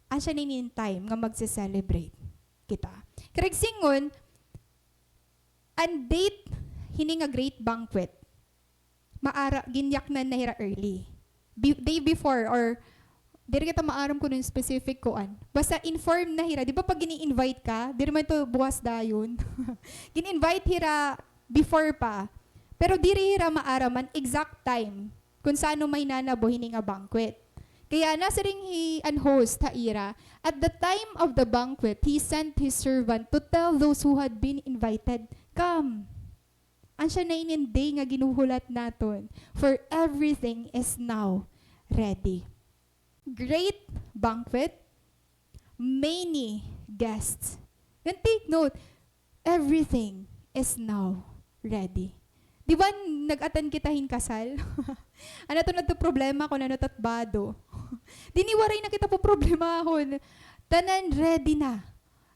asya ninin time nga magse-celebrate kita. Karagsingon, and date hini nga great banquet, ginyaknan na hira early. Day before or diri kita maaram ko ng specific kuan. Basta inform na hira. Di ba pag gini-invite ka, diri man to buwas dayon. Gin-invite hira before pa. Pero diri hira maaraman exact time kung saan may nanabo hini nga banquet. Kaya nasa ring an host ha ira, at the time of the banquet, he sent his servant to tell those who had been invited, "Come." Ansya na day nga ginuhulat naton, for everything is now ready. Great banquet, many guests. And take note, everything is now ready. Di ba nag-attend kita kasal? Ano to na to problema ko na natatbado? Diniwaray na kita po problema hon. Tanan ready na.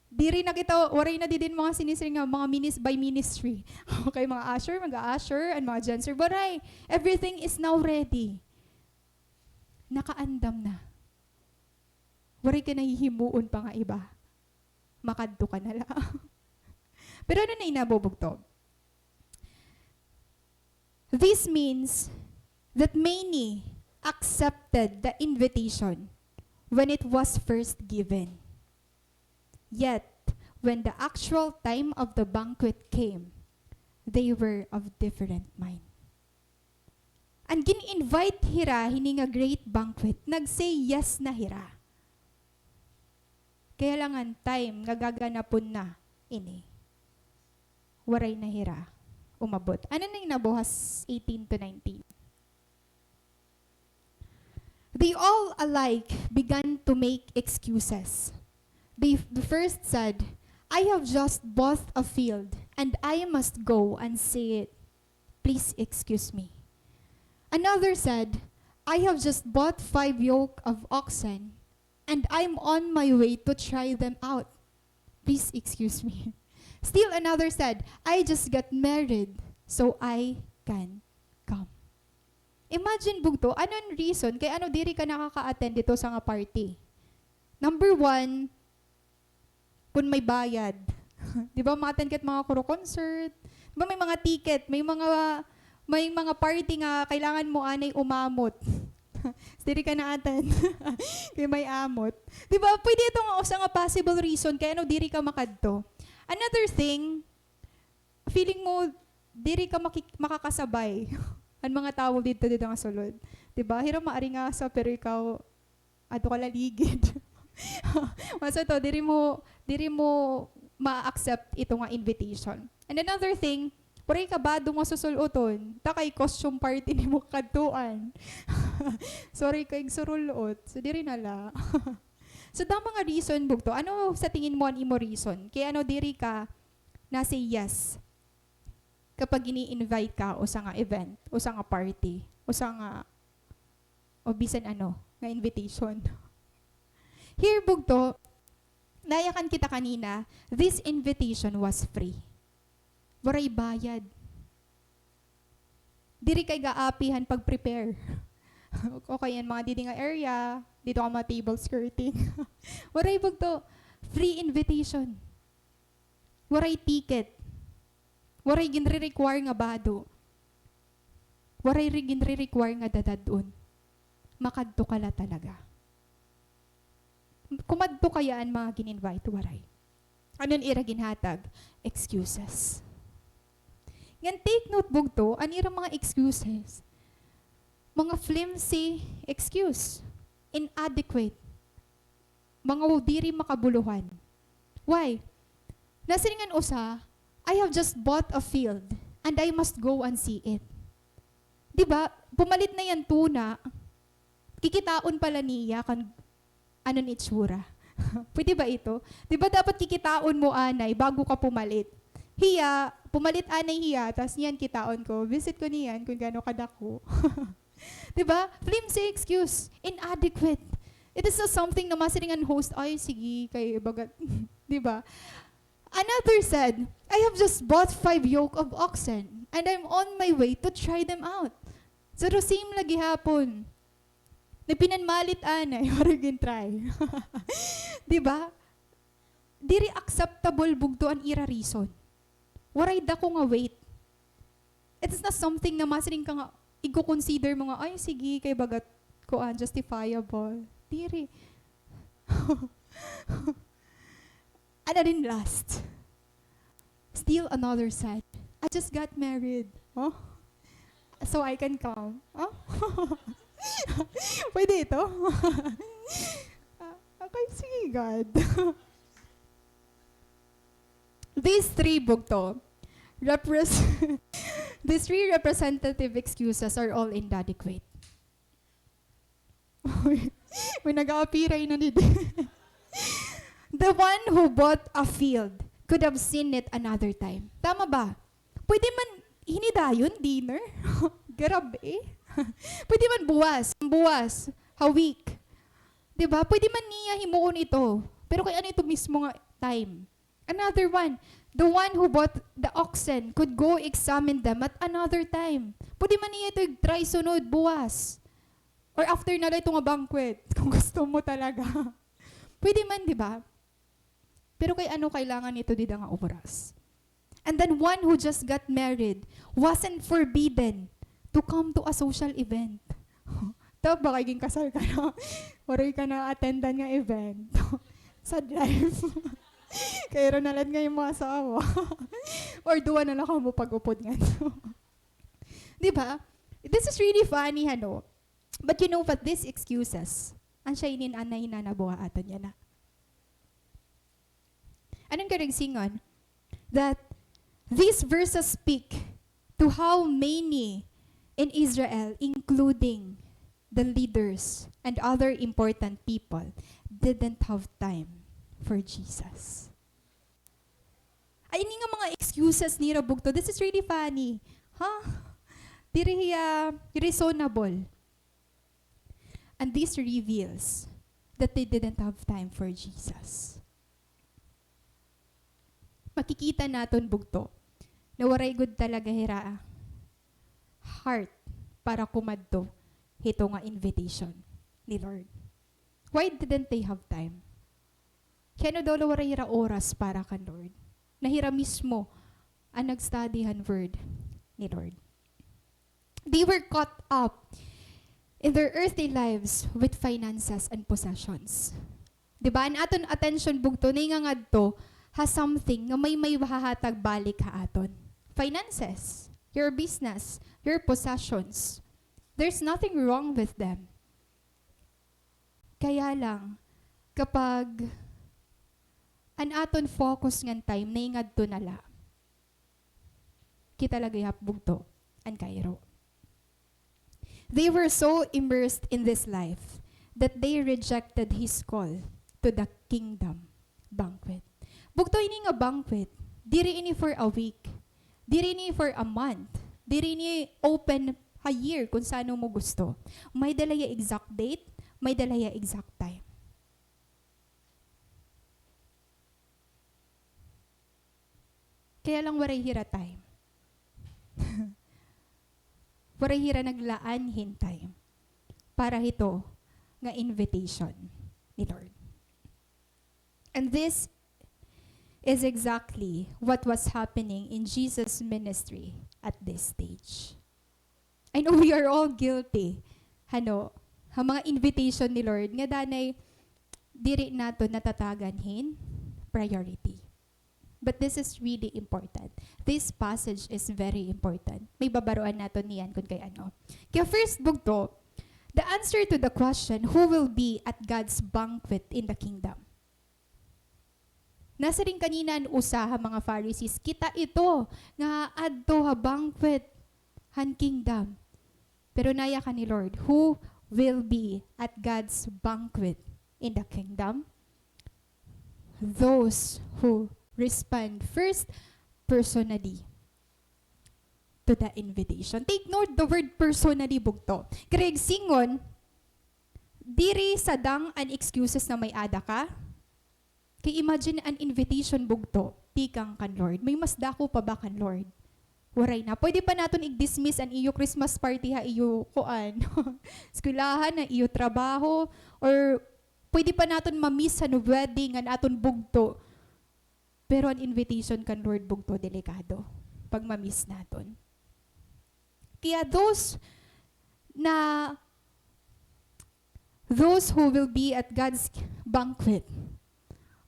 Diri na kita, waray na din mga sinisring nga, mga by ministry. Okay, mga usher, mag-usher, and mga dancer, waray. Everything is now ready. Nakaandam na. Waray ka nahihimuon pa nga iba. Makadto ka na lang. Pero ano na inabubugtog? This means that many accepted the invitation when it was first given. Yet, when the actual time of the banquet came, they were of different mind. And gin-invite hira, hini nga great banquet, nag-say yes na hira. Kaya lang ang time, nga gaganapon na, ini. Waray na hira, umabot. Ano na yung nabuhas 18 to 19? They all alike began to make excuses. They first said, I have just bought a field, and I must go and see it. Please excuse me. Another said, I have just bought 5 yoke of oxen, and I'm on my way to try them out. Please excuse me. Still another said, I just got married, so I can come. Imagine bugto, anong reason, kaya ano diri ka nakaka-attend dito sa nga party? Number 1, kung may bayad. Di ba, ma-attend ka at mga kuro-concert? Di ba may mga ticket, may mga party nga kailangan mo anay umamot. Diri ka na-attend. Kaya may amot. Di ba, pwede ito nga usa nga possible reason, kaya ano diri ka makadto. Another thing, feeling mo, diri ka makakasabay. Ang mga tao dito nga sulod. Diba? Hiro maari nga sa pero ikaw, ato ka laligid. Masa to, diri mo ma-accept ito nga invitation. And another thing, puri ka ba nga susuluton, takay costume party ni mo kadtuan. Sorry kay surulot. So diri nala. So dama nga reason bugto. Ano sa tingin mo ang imo reason? Kaya ano diri ka na say yes kapag ini-invite ka o sa nga event, o sa nga party, o sa nga, o bisan ano, nga invitation. Here, bugto, nayakan kita kanina, this invitation was free. Waray bayad. Diri kay gaapihan pag-prepare. Okay yan, mga didi nga area, dito ka mga table skirting. Waray bugto, free invitation. Waray ticket. Waray ginre-require nga bado. Waray ginre-require nga dadadun. Makadto ka la talaga. Kumadto kayaan mga gin-invite, waray. Anon ira ginhatag? Excuses. Ngan take note bugto, an ira mga excuses. Mga flimsy excuse. Inadequate. Mga diri makabuluhan. Why? Nasiringan usa, I have just bought a field and I must go and see it. Diba? Pumalit na yan tuna. Kikitaon pala niya kan anon itsura. Pwede ba ito? Diba dapat kikitaon mo anay bago ka pumalit? Hiya, pumalit anay hiya, tas niyan kitaon ko. Visit ko niyan kung gaano kadako. Diba? Flimsy excuse. Inadequate. It is not something na masiringan host, ay sige, kay bagat. Diba? Another said, I have just bought 5 yoke of oxen, and I'm on my way to try them out. So, same lagi hapon. Napinanmalit anay, waragin try. Diba? Diri acceptable bugto an ira reason. Waray da ko nga wait. It's not something na masiring ka nga, i-consider mo nga, ay sige, kay bagat ko justifiable. Diri. Ano rin last? Still another said, I just got married. Oh? So I can come. Oh? Pwede ito? Okay, sige God. These 3 bugto, these 3 representative excuses are all inadequate. May nag-aapiray na nito. The one who bought a field could have seen it another time. Tama ba? Pwede man hinidayon, dinner. Grabe. Pwede man buwas, hawik. Diba? Pwede man niya himuon ito. Pero kay ano ito mismo nga time. Another one, the one who bought the oxen could go examine them at another time. Pwede man niya ito try sunod, buwas. Or after na lang ito nga banquet, kung gusto mo talaga. Pwede man, di ba? Pero kay ano kailangan ito dito nga oras? And then one who just got married wasn't forbidden to come to a social event. Tapos baka iging kasal ka na, waray ka na attendan nga event. Sad life. Kaya nalan nga yung mga asawa. Or duwa na lang mo pag-upod nga. Di ba? This is really funny, ano? But you know what? These excuses, ang siya anay na nabuha aton yan na. Anong karang singon? That these verses speak to how many in Israel, including the leaders and other important people, didn't have time for Jesus. Ay, ini nga mga excuses ni Rabugto. This is really funny. Diri reasonable. And this reveals that they didn't have time for Jesus. Makikita naton bugto na waray good talaga hira heart para kumadto hito nga invitation ni Lord. Why didn't they have time? Kaya daw waray hira oras para kan Lord. Nahira mismo ang nagstudyhan word ni Lord. They were caught up in their earthly lives with finances and possessions. Diba? Ang aton attention bugto na nga ngadto has something nga may mahahatag balik ha aton. Finances, your business, your possessions. There's nothing wrong with them. Kaya lang, kapag an aton focus ngan time na ingadto nala, kita lagi hapbugto an kairo. They were so immersed in this life that they rejected His call to the kingdom banquet. Bugto ini nga banquet, diri ini for a week, diri ini for a month, diri ini open a year kung saan mo gusto. May dalaya exact date, may dalaya exact time. Kaya lang waray hira time. Waray hira naglaan hin time para hito nga invitation ni Lord. And this is exactly what was happening in Jesus' ministry at this stage. I know we are all guilty. Ang mga invitation ni Lord nga danay diri nato natatagan hin priority. But this is really important. This passage is very important. May babaruan nato niyan kung kay ano. Kaya first bugto, the answer to the question, who will be at God's banquet in the kingdom? Nasa rin kanina ang usaha mga Pharisees, kita ito nga adto ha banquet han kingdom. Pero naya ka ni Lord, who will be at God's banquet in the kingdom? Those who respond first personally to the invitation. Take note the word personally bugto. Kreg singon, diri sadang an excuses na may ada ka. Kay imagine an invitation bugto, tikang kan Lord. May mas dako pa ba kan Lord? Waray na. Pwede pa naton i-dismiss an iyo Christmas party ha, iyo kuan. Eskwelahan na iyo trabaho, or pwede pa naton ma-miss an wedding an aton bugto. Pero an invitation kan Lord bugto delikado pag ma-miss naton. Kaya those who will be at God's banquet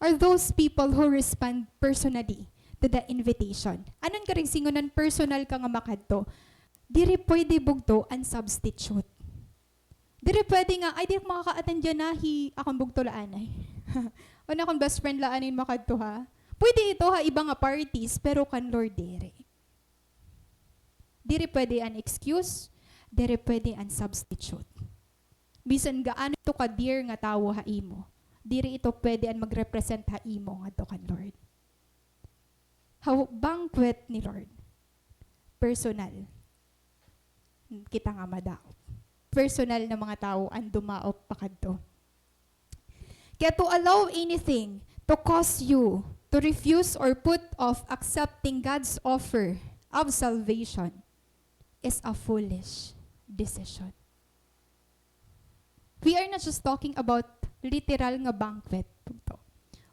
are those people who respond personally to the invitation. Anon ka rin singonan personal ka nga makadto? Diri pwede bugto an substitute. Diri pwede nga, ay di makaka-attend dyan na, akong bugto laanay. O na akong best friend laanin makadto ha. Pwede ito ha, iba nga parties, pero kan Lord diri. Diri pwede an excuse, diri pwede an substitute. Bisan gaano ito ka dear nga tawo ha imo, diri ito pwede an magrepresent ha imo nga to kan Lord. How banquet ni Lord, personal. Kita nga madaop. Personal na mga tao ang dumaop pakadto. Kaya to allow anything to cause you to refuse or put off accepting God's offer of salvation is a foolish decision. We are not just talking about literal nga banquet.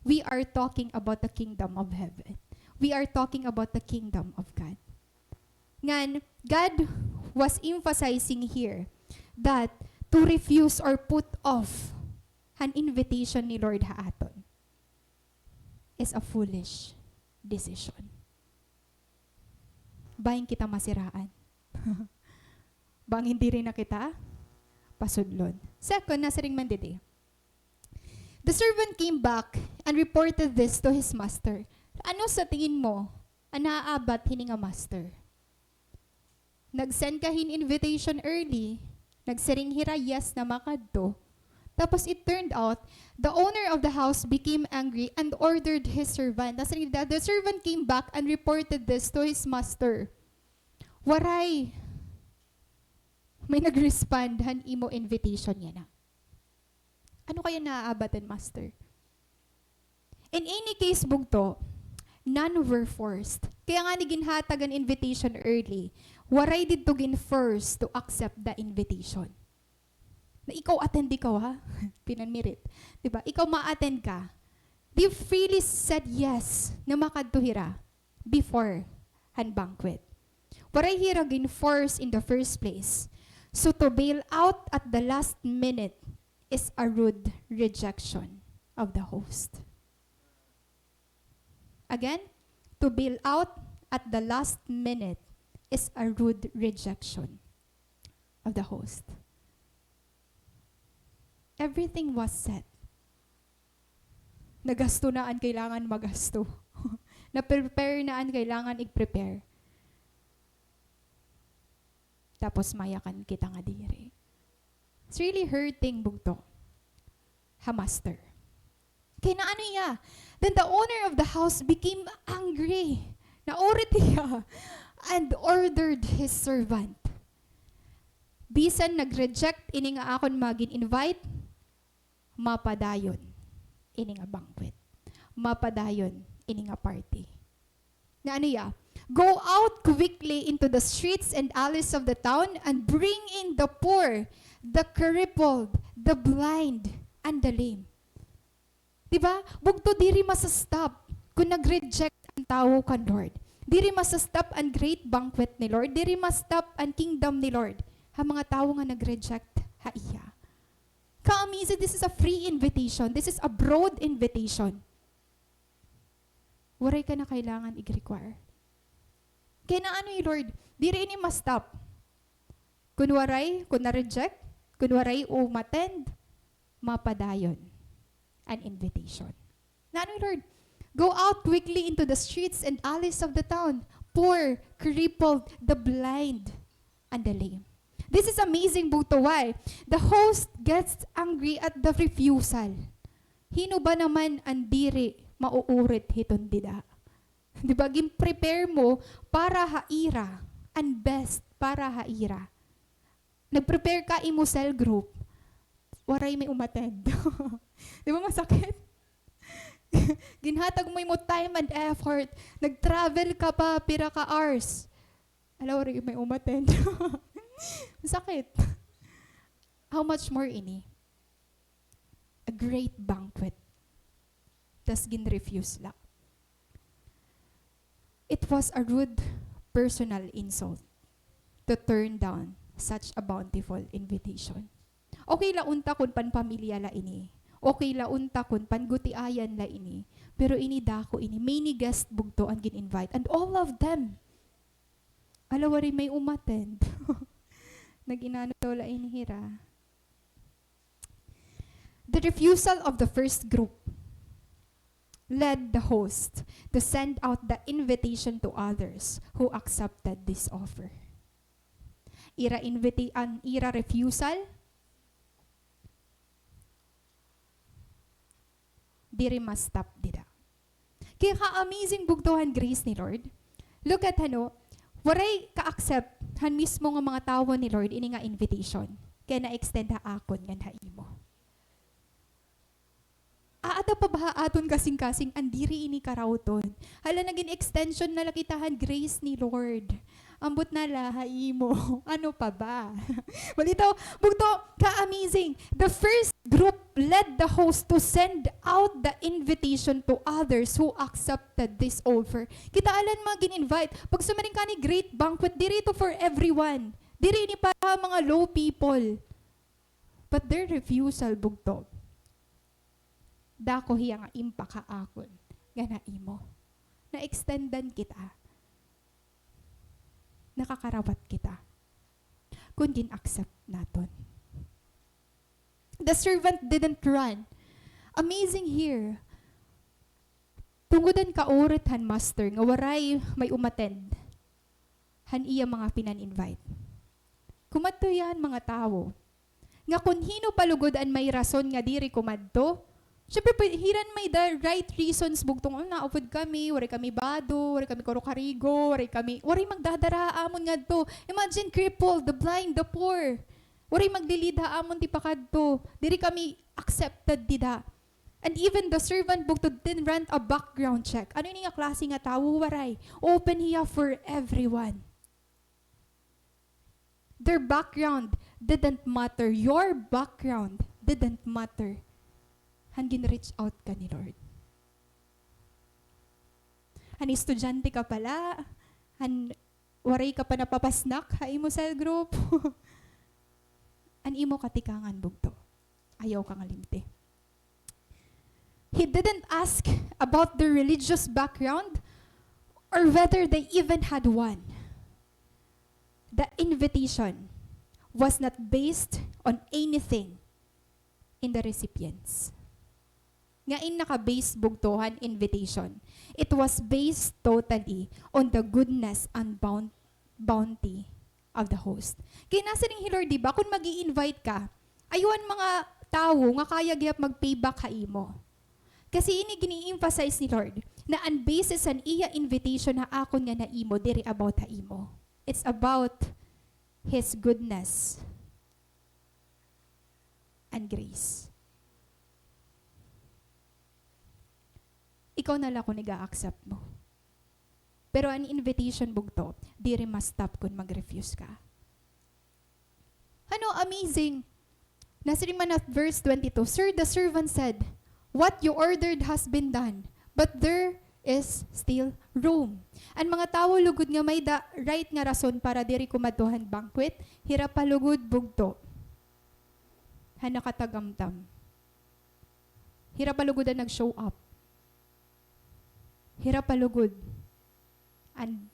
We are talking about the kingdom of heaven. We are talking about the kingdom of God. Ngan, God was emphasizing here that to refuse or put off an invitation ni Lord haaton is a foolish decision. Bayin kita masiraan. Bang hindi rin na kita pasudlon. Second, nasa ring mandidi. The servant came back and reported this to his master. Ano sa tingin mo ang naaabat hini nga master? Nag-send ka hin invitation early, nagsiring hira yes na makadto. Tapos it turned out, the owner of the house became angry and ordered his servant. The servant came back and reported this to his master. Waray, may nag-respond han imo invitation niya na. Ano kaya naaabatan, master? In any case, bugto, none were forced. Kaya nga ni ginhatag an invitation early. Waray did to gin first to accept the invitation. Na ikaw attend ikaw ha? Pinanmirit. Diba? Ikaw ma-attend ka. They freely said yes na makadtuhira before han banquet. Waray hira gin first in the first place. So to bail out at the last minute is a rude rejection of the host. Again, to bail out at the last minute is a rude rejection of the host. Everything was set. Nagasto na ang kailangan magasto. Na-prepare na ang kailangan i-prepare. Tapos mayakan kita nga diri. It's really hurting, bugto. Ha, master. Kaya na ano iya? Then the owner of the house became angry. Naurit iya. And ordered his servant. Bisan nag-reject ini nga akon magin-invite, mapadayon ini nga banquet. Mapadayon ini nga party. Na ano iya? Go out quickly into the streets and alleys of the town and bring in the poor, the crippled, the blind, and the lame. Diba? Bugto diri masastop kung nag-reject ang tao kan Lord. Diri masastop ang great banquet ni Lord. Diri masastop ang kingdom ni Lord. Ha mga tao nga nag-reject ha iya. Ka-amazing, this is a free invitation. This is a broad invitation. Waray ka na kailangan i-require. Kaya na ano Lord, diri ini ma-stop. Kung waray, kung na-reject, kung waray umattend, mapadayon an invitation. Na ano Lord, go out quickly into the streets and alleys of the town, poor, crippled, the blind, and the lame. This is amazing, buto. Why? The host gets angry at the refusal. Hino ba naman ang diri mauurit hiton dida? Diba, prepare mo para haira, and best para haira. Nag-prepare ka imo cell group, waray may umattend. Diba masakit? Ginhatag mo imo time and effort, nag-travel ka pa, pira ka hours. Alaw, waray may umattend. Masakit. How much more ini? A great banquet. Tas gin-refuse lang. It was a rude personal insult to turn down such a bountiful invitation. Okay la unta kun panpamilya la ini. Okay la unta kun pangutiayan la ini. Pero ini dako ini. Many guest bugto ang gin-invite. And all of them, alawari may umattend. Nag-inano daw la ini hira. The refusal of the first group led the host to send out the invitation to others who accepted this offer. Ira refusal, diri must stop dida. Kaya ka-amazing bugtuhan grace ni Lord. Look at waray ka-accept han mismo nga mga tao ni Lord ini nga invitation. Kaya na-extend ha akon nga imo. Aata pa ba aton kasing-kasing andiri ini karawton. Hala naging extension na lakitahan grace ni Lord. Ambot na lahay mo. Ano pa ba? Balito, bugto, ka-amazing. The first group led the host to send out the invitation to others who accepted this offer. Kita alan mga gin-invite. Pag sumaring ka ni great banquet, diri to for everyone. Diri ni para mga low people. But their refusal, bugto, dako hiya nga impaka akon nga imo. Na-extendan kita. Nakakarawat kita. kung gin-accept naton. The servant didn't run. Amazing here. Tungudan ka oret han master, nga waray may umattend. Han iya mga pinan-invite. Kumadto yan mga tao. Nga kung hino palugod an may rason nga diri kumadto, syempre hiran may the right reasons bugtong naupod kami, waray kami bado, waray kami korokarigo, waray magdadara amon ngadto. Imagine crippled, the blind, the poor. Waray magdilida amon ti pakadto. Diri kami accepted dida. And even the servant bugtod din run a background check. Ano yung klase nga tao waray? Open hiya for everyone. Their background didn't matter. Your background didn't matter. Hangin reach out ka ni Lord. Han estudyante ka pala. Han waray ka pa napapasnak. Hay mo sa group. An imo katikangan bugto. Ayaw kang alimte. He didn't ask about their religious background or whether they even had one. The invitation was not based on anything in the recipients. Ngayon naka-base bugtohan invitation. It was based totally on the goodness and bounty of the host. Kaya nasa ning Lord, diba, kung mag-i-invite ka, ayuan mga tao nga kaya gyap mag-payback ka imo. Kasi ini gini-emphasize ni Lord na ang basis an iya invitation na akon nga na imo, diri about ha imo. It's about His goodness and grace. Ikaw na lang kung nag-a-accept mo. Pero ang invitation bugto, diri mas stop kung mag-refuse ka. Ano, amazing. Nasa man at verse 22, Sir, the servant said, what you ordered has been done, but there is still room. Ang mga tao lugod nga may da right nga rason para diri kumadtuhan banquet, hira palugod bugto. Hanakatagamtam. Hira palugod ang nag-show up. Hira palugod and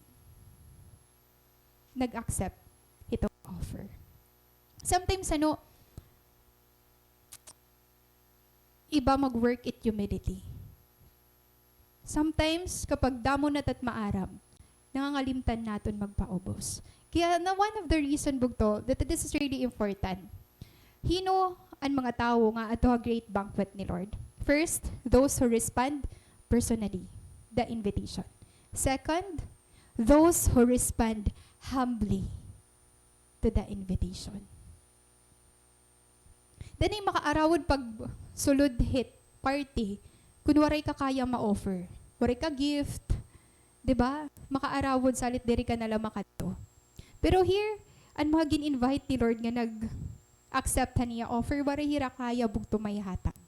nag-accept itong offer. Sometimes iba mag-work it humility. Sometimes, kapag damo na at maaram, nangangalimtan natin magpaubos. Kaya one of the reason bugto that this is really important. Hino ang mga tao nga ato a great banquet ni Lord. First, those who respond personally, the invitation. Second, those who respond humbly to the invitation. Then ay makaarawod pag sulod hit party, kung waray ka kaya ma-offer, waray ka gift, diba? Makaarawod salit diri ka nala makato. Pero here, ang mga gin-invite ni Lord nga nag-accept niya offer, waray hira kaya bugto may hatag.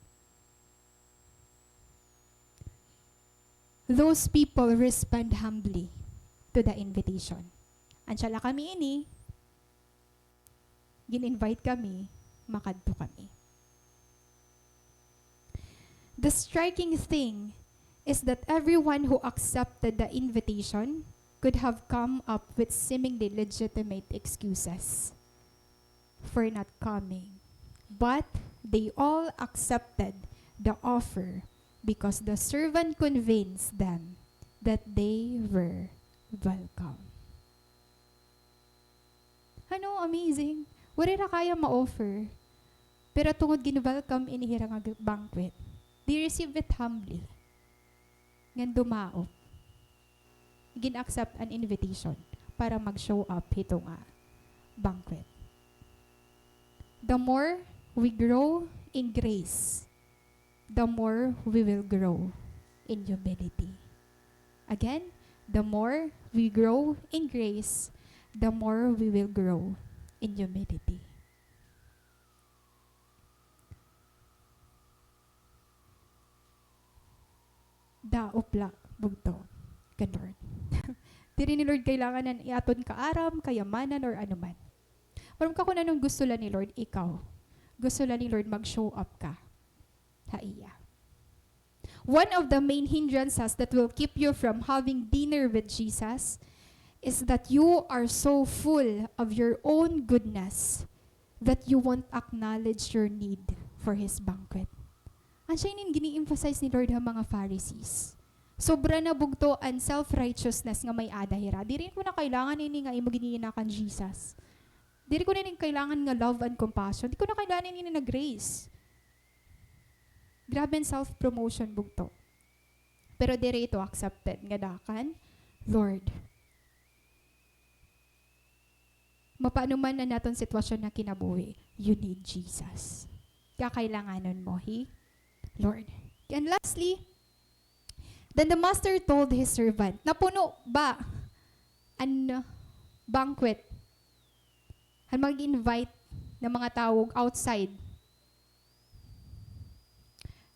Those people respond humbly to the invitation. Ansala kami ini, gin-invite kami, makadto kami. The striking thing is that everyone who accepted the invitation could have come up with seemingly legitimate excuses for not coming. But they all accepted the offer because the servant convinced them that they were welcome. Ano, amazing. Wala na kaya ma-offer. Pero tungod gin-welcome inihirang banquet. They receive it humbly. Ngan dumaop. Gin-accept an invitation para mag-show up ito nga banquet. The more we grow in grace, the more we will grow in humility. Again, the more we grow in grace, the more we will grow in humility. Daopla bugto ka Lord. Diri ni Lord kailangan nan iaton ka aram, kayamanan, or anuman. Maram ka kung anong gusto lang ni Lord, ikaw. Gusto lang ni Lord mag-show up ka. Haiya. One of the main hindrances that will keep you from having dinner with Jesus is that you are so full of your own goodness that you won't acknowledge your need for His banquet. Ang siya yung gini-emphasize ni Lord ang mga Pharisees. Sobra na bugto ang self-righteousness nga may adahira. Di rin ko na kailangan ini nga imo gininakan Jesus. Di rin ko na kailangan nga love and compassion. Di ko na kailangan ini na grace. Grabe ang self-promotion bugto. Pero di ito accepted nga dakan, Lord, mapaano man na naton sitwasyon na kinabuhi, you need Jesus. Kakailanganon mo, Lord. And lastly, then the master told his servant, napuno ba ang banquet? Ang mag-invite ng mga tao outside.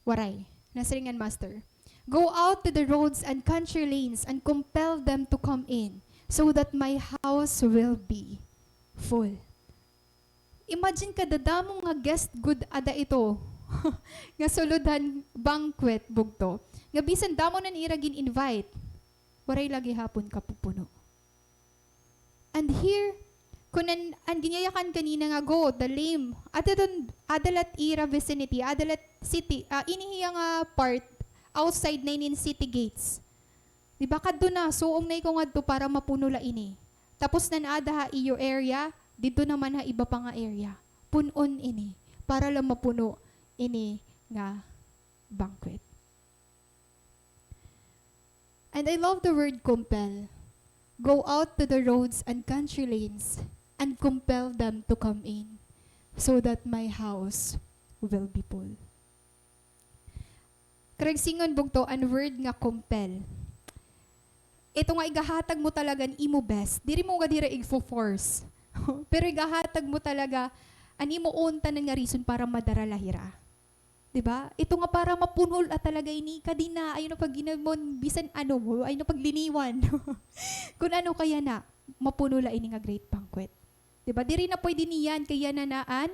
Waray. Nasaringan master. Go out to the roads and country lanes and compel them to come in so that my house will be full. Imagine ka dadamo nga guest good ada ito. Nga suludan banquet bugto. Nga bisan damo na niira gin-invite. Waray lagi hapon kapupuno. And here, kunan ang ginyayakan kanina nga go, the lame, adalat ira vicinity, adalat city, inihiya nga part, outside na inin city gates. Diba kadto na, suong na ikaw nga to para mapuno la ini. Tapos nanada ha iyo area, dito naman ha iba pa nga area. Punon ini, para lang mapuno ini nga banquet. And I love the word compel. Go out to the roads and country lanes and compel them to come in so that my house will be full. Karagsingon bugto ang word nga compel. Ito nga igahatag mo talaga ang imo best. Diri mo nga dira igfo-force. Pero igahatag mo talaga ang imo unta nga reason para madara lahira. Diba? Ito nga para mapunol at talaga ini kadina ayon na pag ginamon bisan ano mo ayon na pagliniwan. Kung ano kaya na mapuno la ini nga great banquet. Diba? Diri na pwede niyan kaya nanaan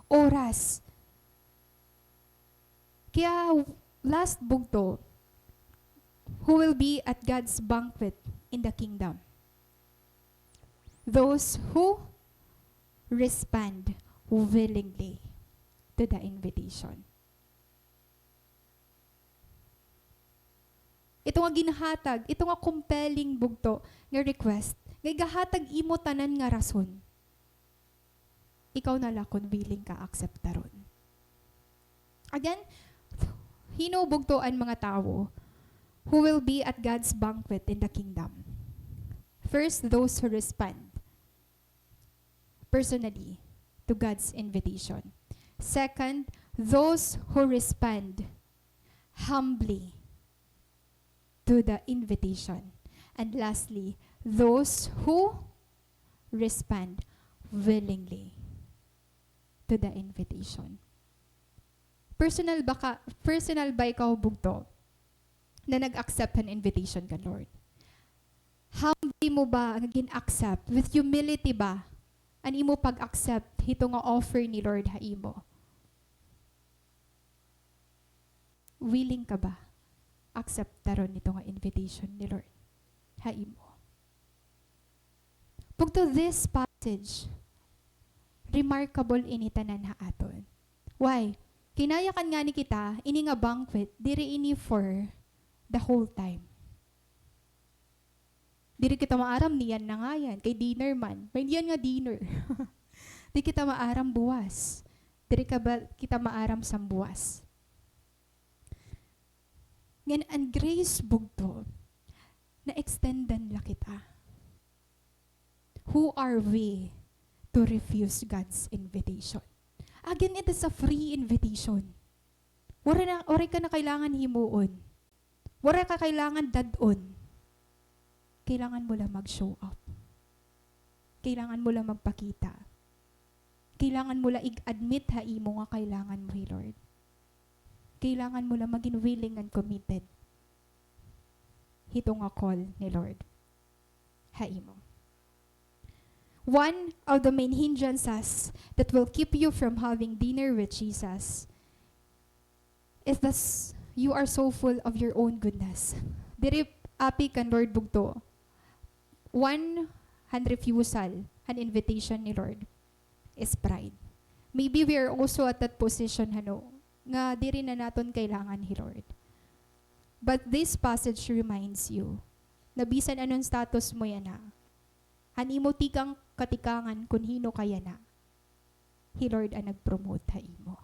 oras. Kaya last bugto, who will be at God's banquet in the kingdom? Those who respond willingly to the invitation. Ito nga ginahatag, ito nga compelling bugto nga request, nga igahatag imo tanan nga rason. Ikaw na lang kung willing ka acceptaron. Again, hinubugtoan mga tao who will be at God's banquet in the kingdom. First, those who respond personally to God's invitation. Second, those who respond humbly to the invitation. And lastly, those who respond willingly to the invitation. Personal ba ikaw bugto na nag-accept an invitation ka, Lord? Humbly mo ba ang gin-accept? With humility ba? An imo pag-accept hito nga offer ni Lord ha imo? Willing ka ba? Accept taron nito nga invitation ni Lord ha imo. Bugto this passage, remarkable ini tanan ha aton. Why? Kinayakan nga ni kita, ini nga banquet, diri ini for the whole time. Diri kita maaram niyan na nga yan, kay dinner man. May diyan nga dinner. Di kita maaram buwas. Diri kita maaram sa buwas. Ngan ang grace bugto, na extendan la kita. Who are we to refuse God's invitation? Again, it is a free invitation. Wala ka na kailangan himuon. Wala ka kailangan dadon. Kailangan mo lang mag-show up. Kailangan mo lang magpakita. Kailangan mo lang i-admit ha imo nga kailangan mo, Lord. Kailangan mo lang maging willing and committed. Hito nga call ni Lord. Ha imo. One of the main hindrances that will keep you from having dinner with Jesus is that you are so full of your own goodness. Diri api kan Lord bugto. one hand refusal, an invitation ni Lord, is pride. Maybe we are also at that position, nga di rin na naton kailangan ni Lord. But this passage reminds you, na bisan anong status mo yan na, hanimo tikang katikangan kung hino kaya na, He Lord ang nag-promote ha imo.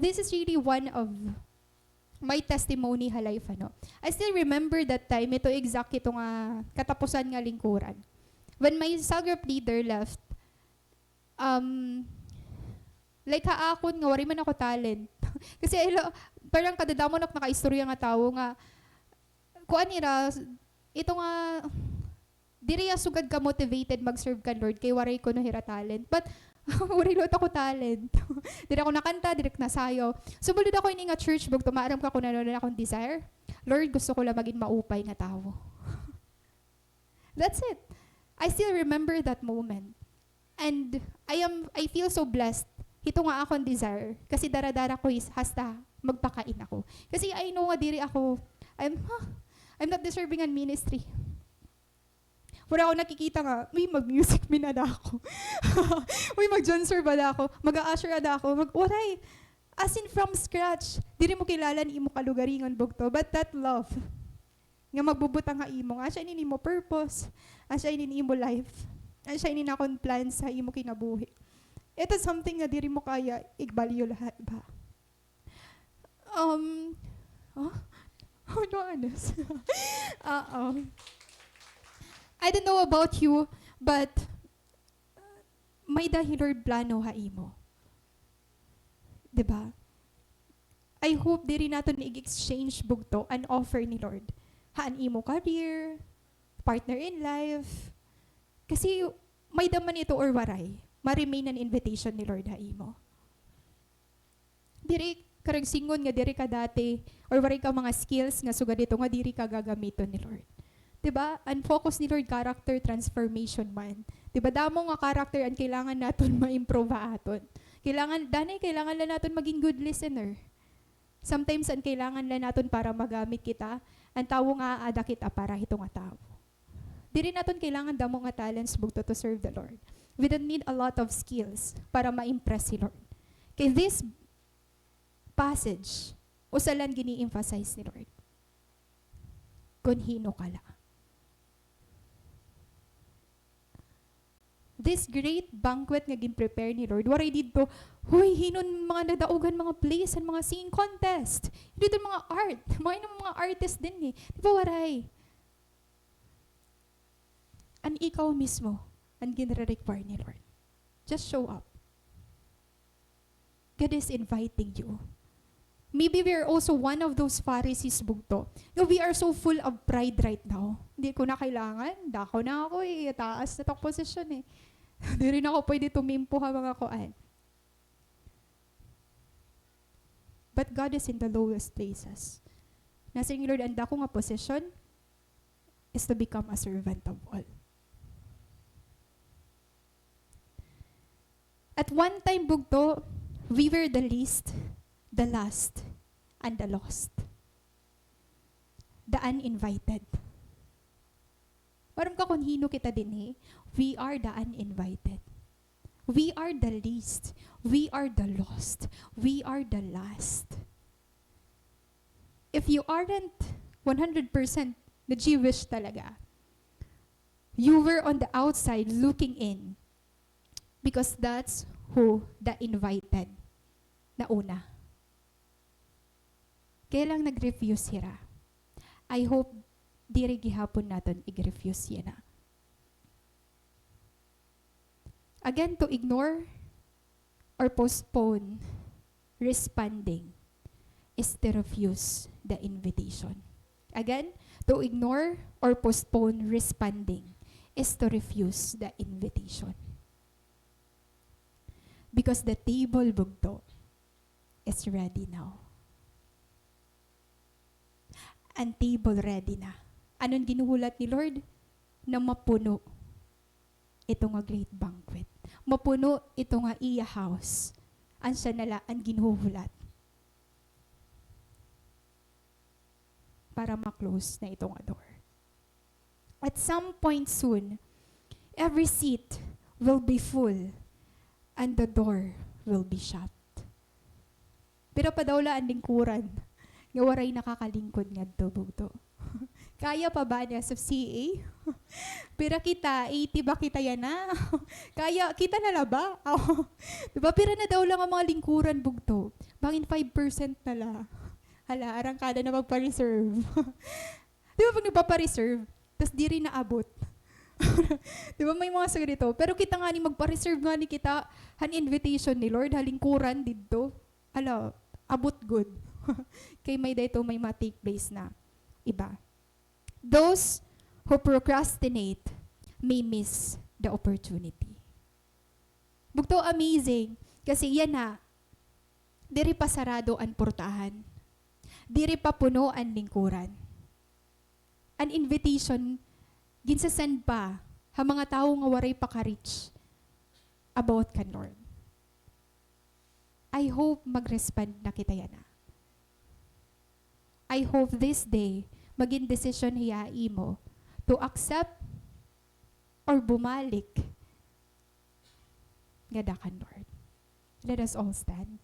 This is really one of my testimony ha life, I still remember that time, ito exact ito nga katapusan nga lingkuran. When my cell group leader left, like haakon nga, wari man ako talent. Kasi parang kadadamo nakaistorya nga tao nga, kuan nila, ito nga, diri sugad ka motivated mag-serve ka Lord, kay waray ko no hira talent. But, waray lot ako talent. Diri ako nakanta, diri nasayo. Sumulod ako ini nga church book, tumaaram ka kung ano na akong desire. Lord, gusto ko lang maging maupay na tao. That's it. I still remember that moment. And I feel so blessed. Ito nga akong desire. Kasi daradara ko is hasta magpakain ako. Kasi I know nga diri ako, I'm not deserving an ministry. Wala ako nakikita nga, mag-music minada ako. Mag-John ba ako? Mag-a-usher ako. Waray. As in from scratch. Diri mo kilala ni imo kalugaringon bugto. But that love, nga magbubutang nga imo, asya ini mo purpose, asya ini imo life, asya ini na akong plans sa imo kinabuhi. Ito something nga diri mo kaya igbalyo lahat ba? No, honest. I don't know about you, but may dahil Lord plano ha imo. Diba? I hope diri naton i-exchange bugto an offer ni Lord. Haan imo career, partner in life. Kasi may daman ito or waray. Ma-remain an invitation ni Lord ha imo. Diri karag singon nga diri ka dati or waray ka mga skills nga sugad dito nga diri ka gagamiton ni Lord. Diba? Ang focus ni Lord, character transformation man. Diba? Damo nga character ang kailangan natin ma-improve aton. Kailangan lang natin maging good listener. Sometimes ang kailangan lang natin para magamit kita, ang tao nga ada kita para ito nga tao. Di rin natin kailangan damo nga talents bugto to serve the Lord. We don't need a lot of skills para ma-impress si Lord. Kaya this passage, usalan gini-emphasize ni Lord. Kung hino ka lang. This great banquet nga gin-prepare ni Lord, waray dito, hinon mga nadaugan, mga plays, and mga singing contest. Dito mga art. Mga artist din eh. Di ba waray? And ikaw mismo, ang ginre-require ni Lord. Just show up. God is inviting you. Maybe we are also one of those Pharisees bugto. We are so full of pride right now. Hindi ko na kailangan. Dako na ako eh. Taas na itong posisyon eh. Hindi rin ako pwede tumimpo ha mga kuan. But God is in the lowest places. Nasa yung Lord, anda ko nga position is to become a servant of all. At one time bugto, we were the least, the last, and the lost. The uninvited. Parang ka kung hino kita din eh. We are the uninvited. We are the least. We are the lost. We are the last. If you aren't 100% the Jewish talaga, you were on the outside looking in because that's who the invited na una. Kaya lang nag-refuse sila. I hope diri gihapon natin i-refuse yan na. Again, to ignore or postpone responding is to refuse the invitation. Again, to ignore or postpone responding is to refuse the invitation. Because the table bugto is ready now. Ang table ready na. Anong ginuhulat ni Lord? Na mapuno ito nga great banquet. Mapuno ito nga iya house. Ang siya nala ang ginuhulat. Para ma-close na ito nga door. At some point soon, every seat will be full and the door will be shut. Pero padawla ang lingkuran, nga waray nakakalingkod nga bugto. Kaya pa ba niya sa CA? Pero kita, 80 ba kita yan na? Kaya, kita na ba? Diba? Pero na daw lang ang mga lingkuran bugto. Bangin 5% na la. Hala, arangkada na magpa-reserve. Diba pag nagpapa-reserve, tas di rin naabot. Diba may mga sa ganito? Pero kita nga ni magpa-reserve nga ni kita, han invitation ni Lord, halingkuran dito. Ala, abot good. Kay may dito may ma-take place na iba. Those who procrastinate may miss the opportunity. Bugto amazing. Kasi yan na, diri pa sarado ang portahan. Diri pa puno ang lingkuran. An invitation, ginsasend pa, ha mga tao nga waray pa ka-reach about kan Lord. I hope mag-respond na kita yan na. I hope this day, maging decision hiyai mo to accept or bumalik nga dakan Lord. Let us all stand.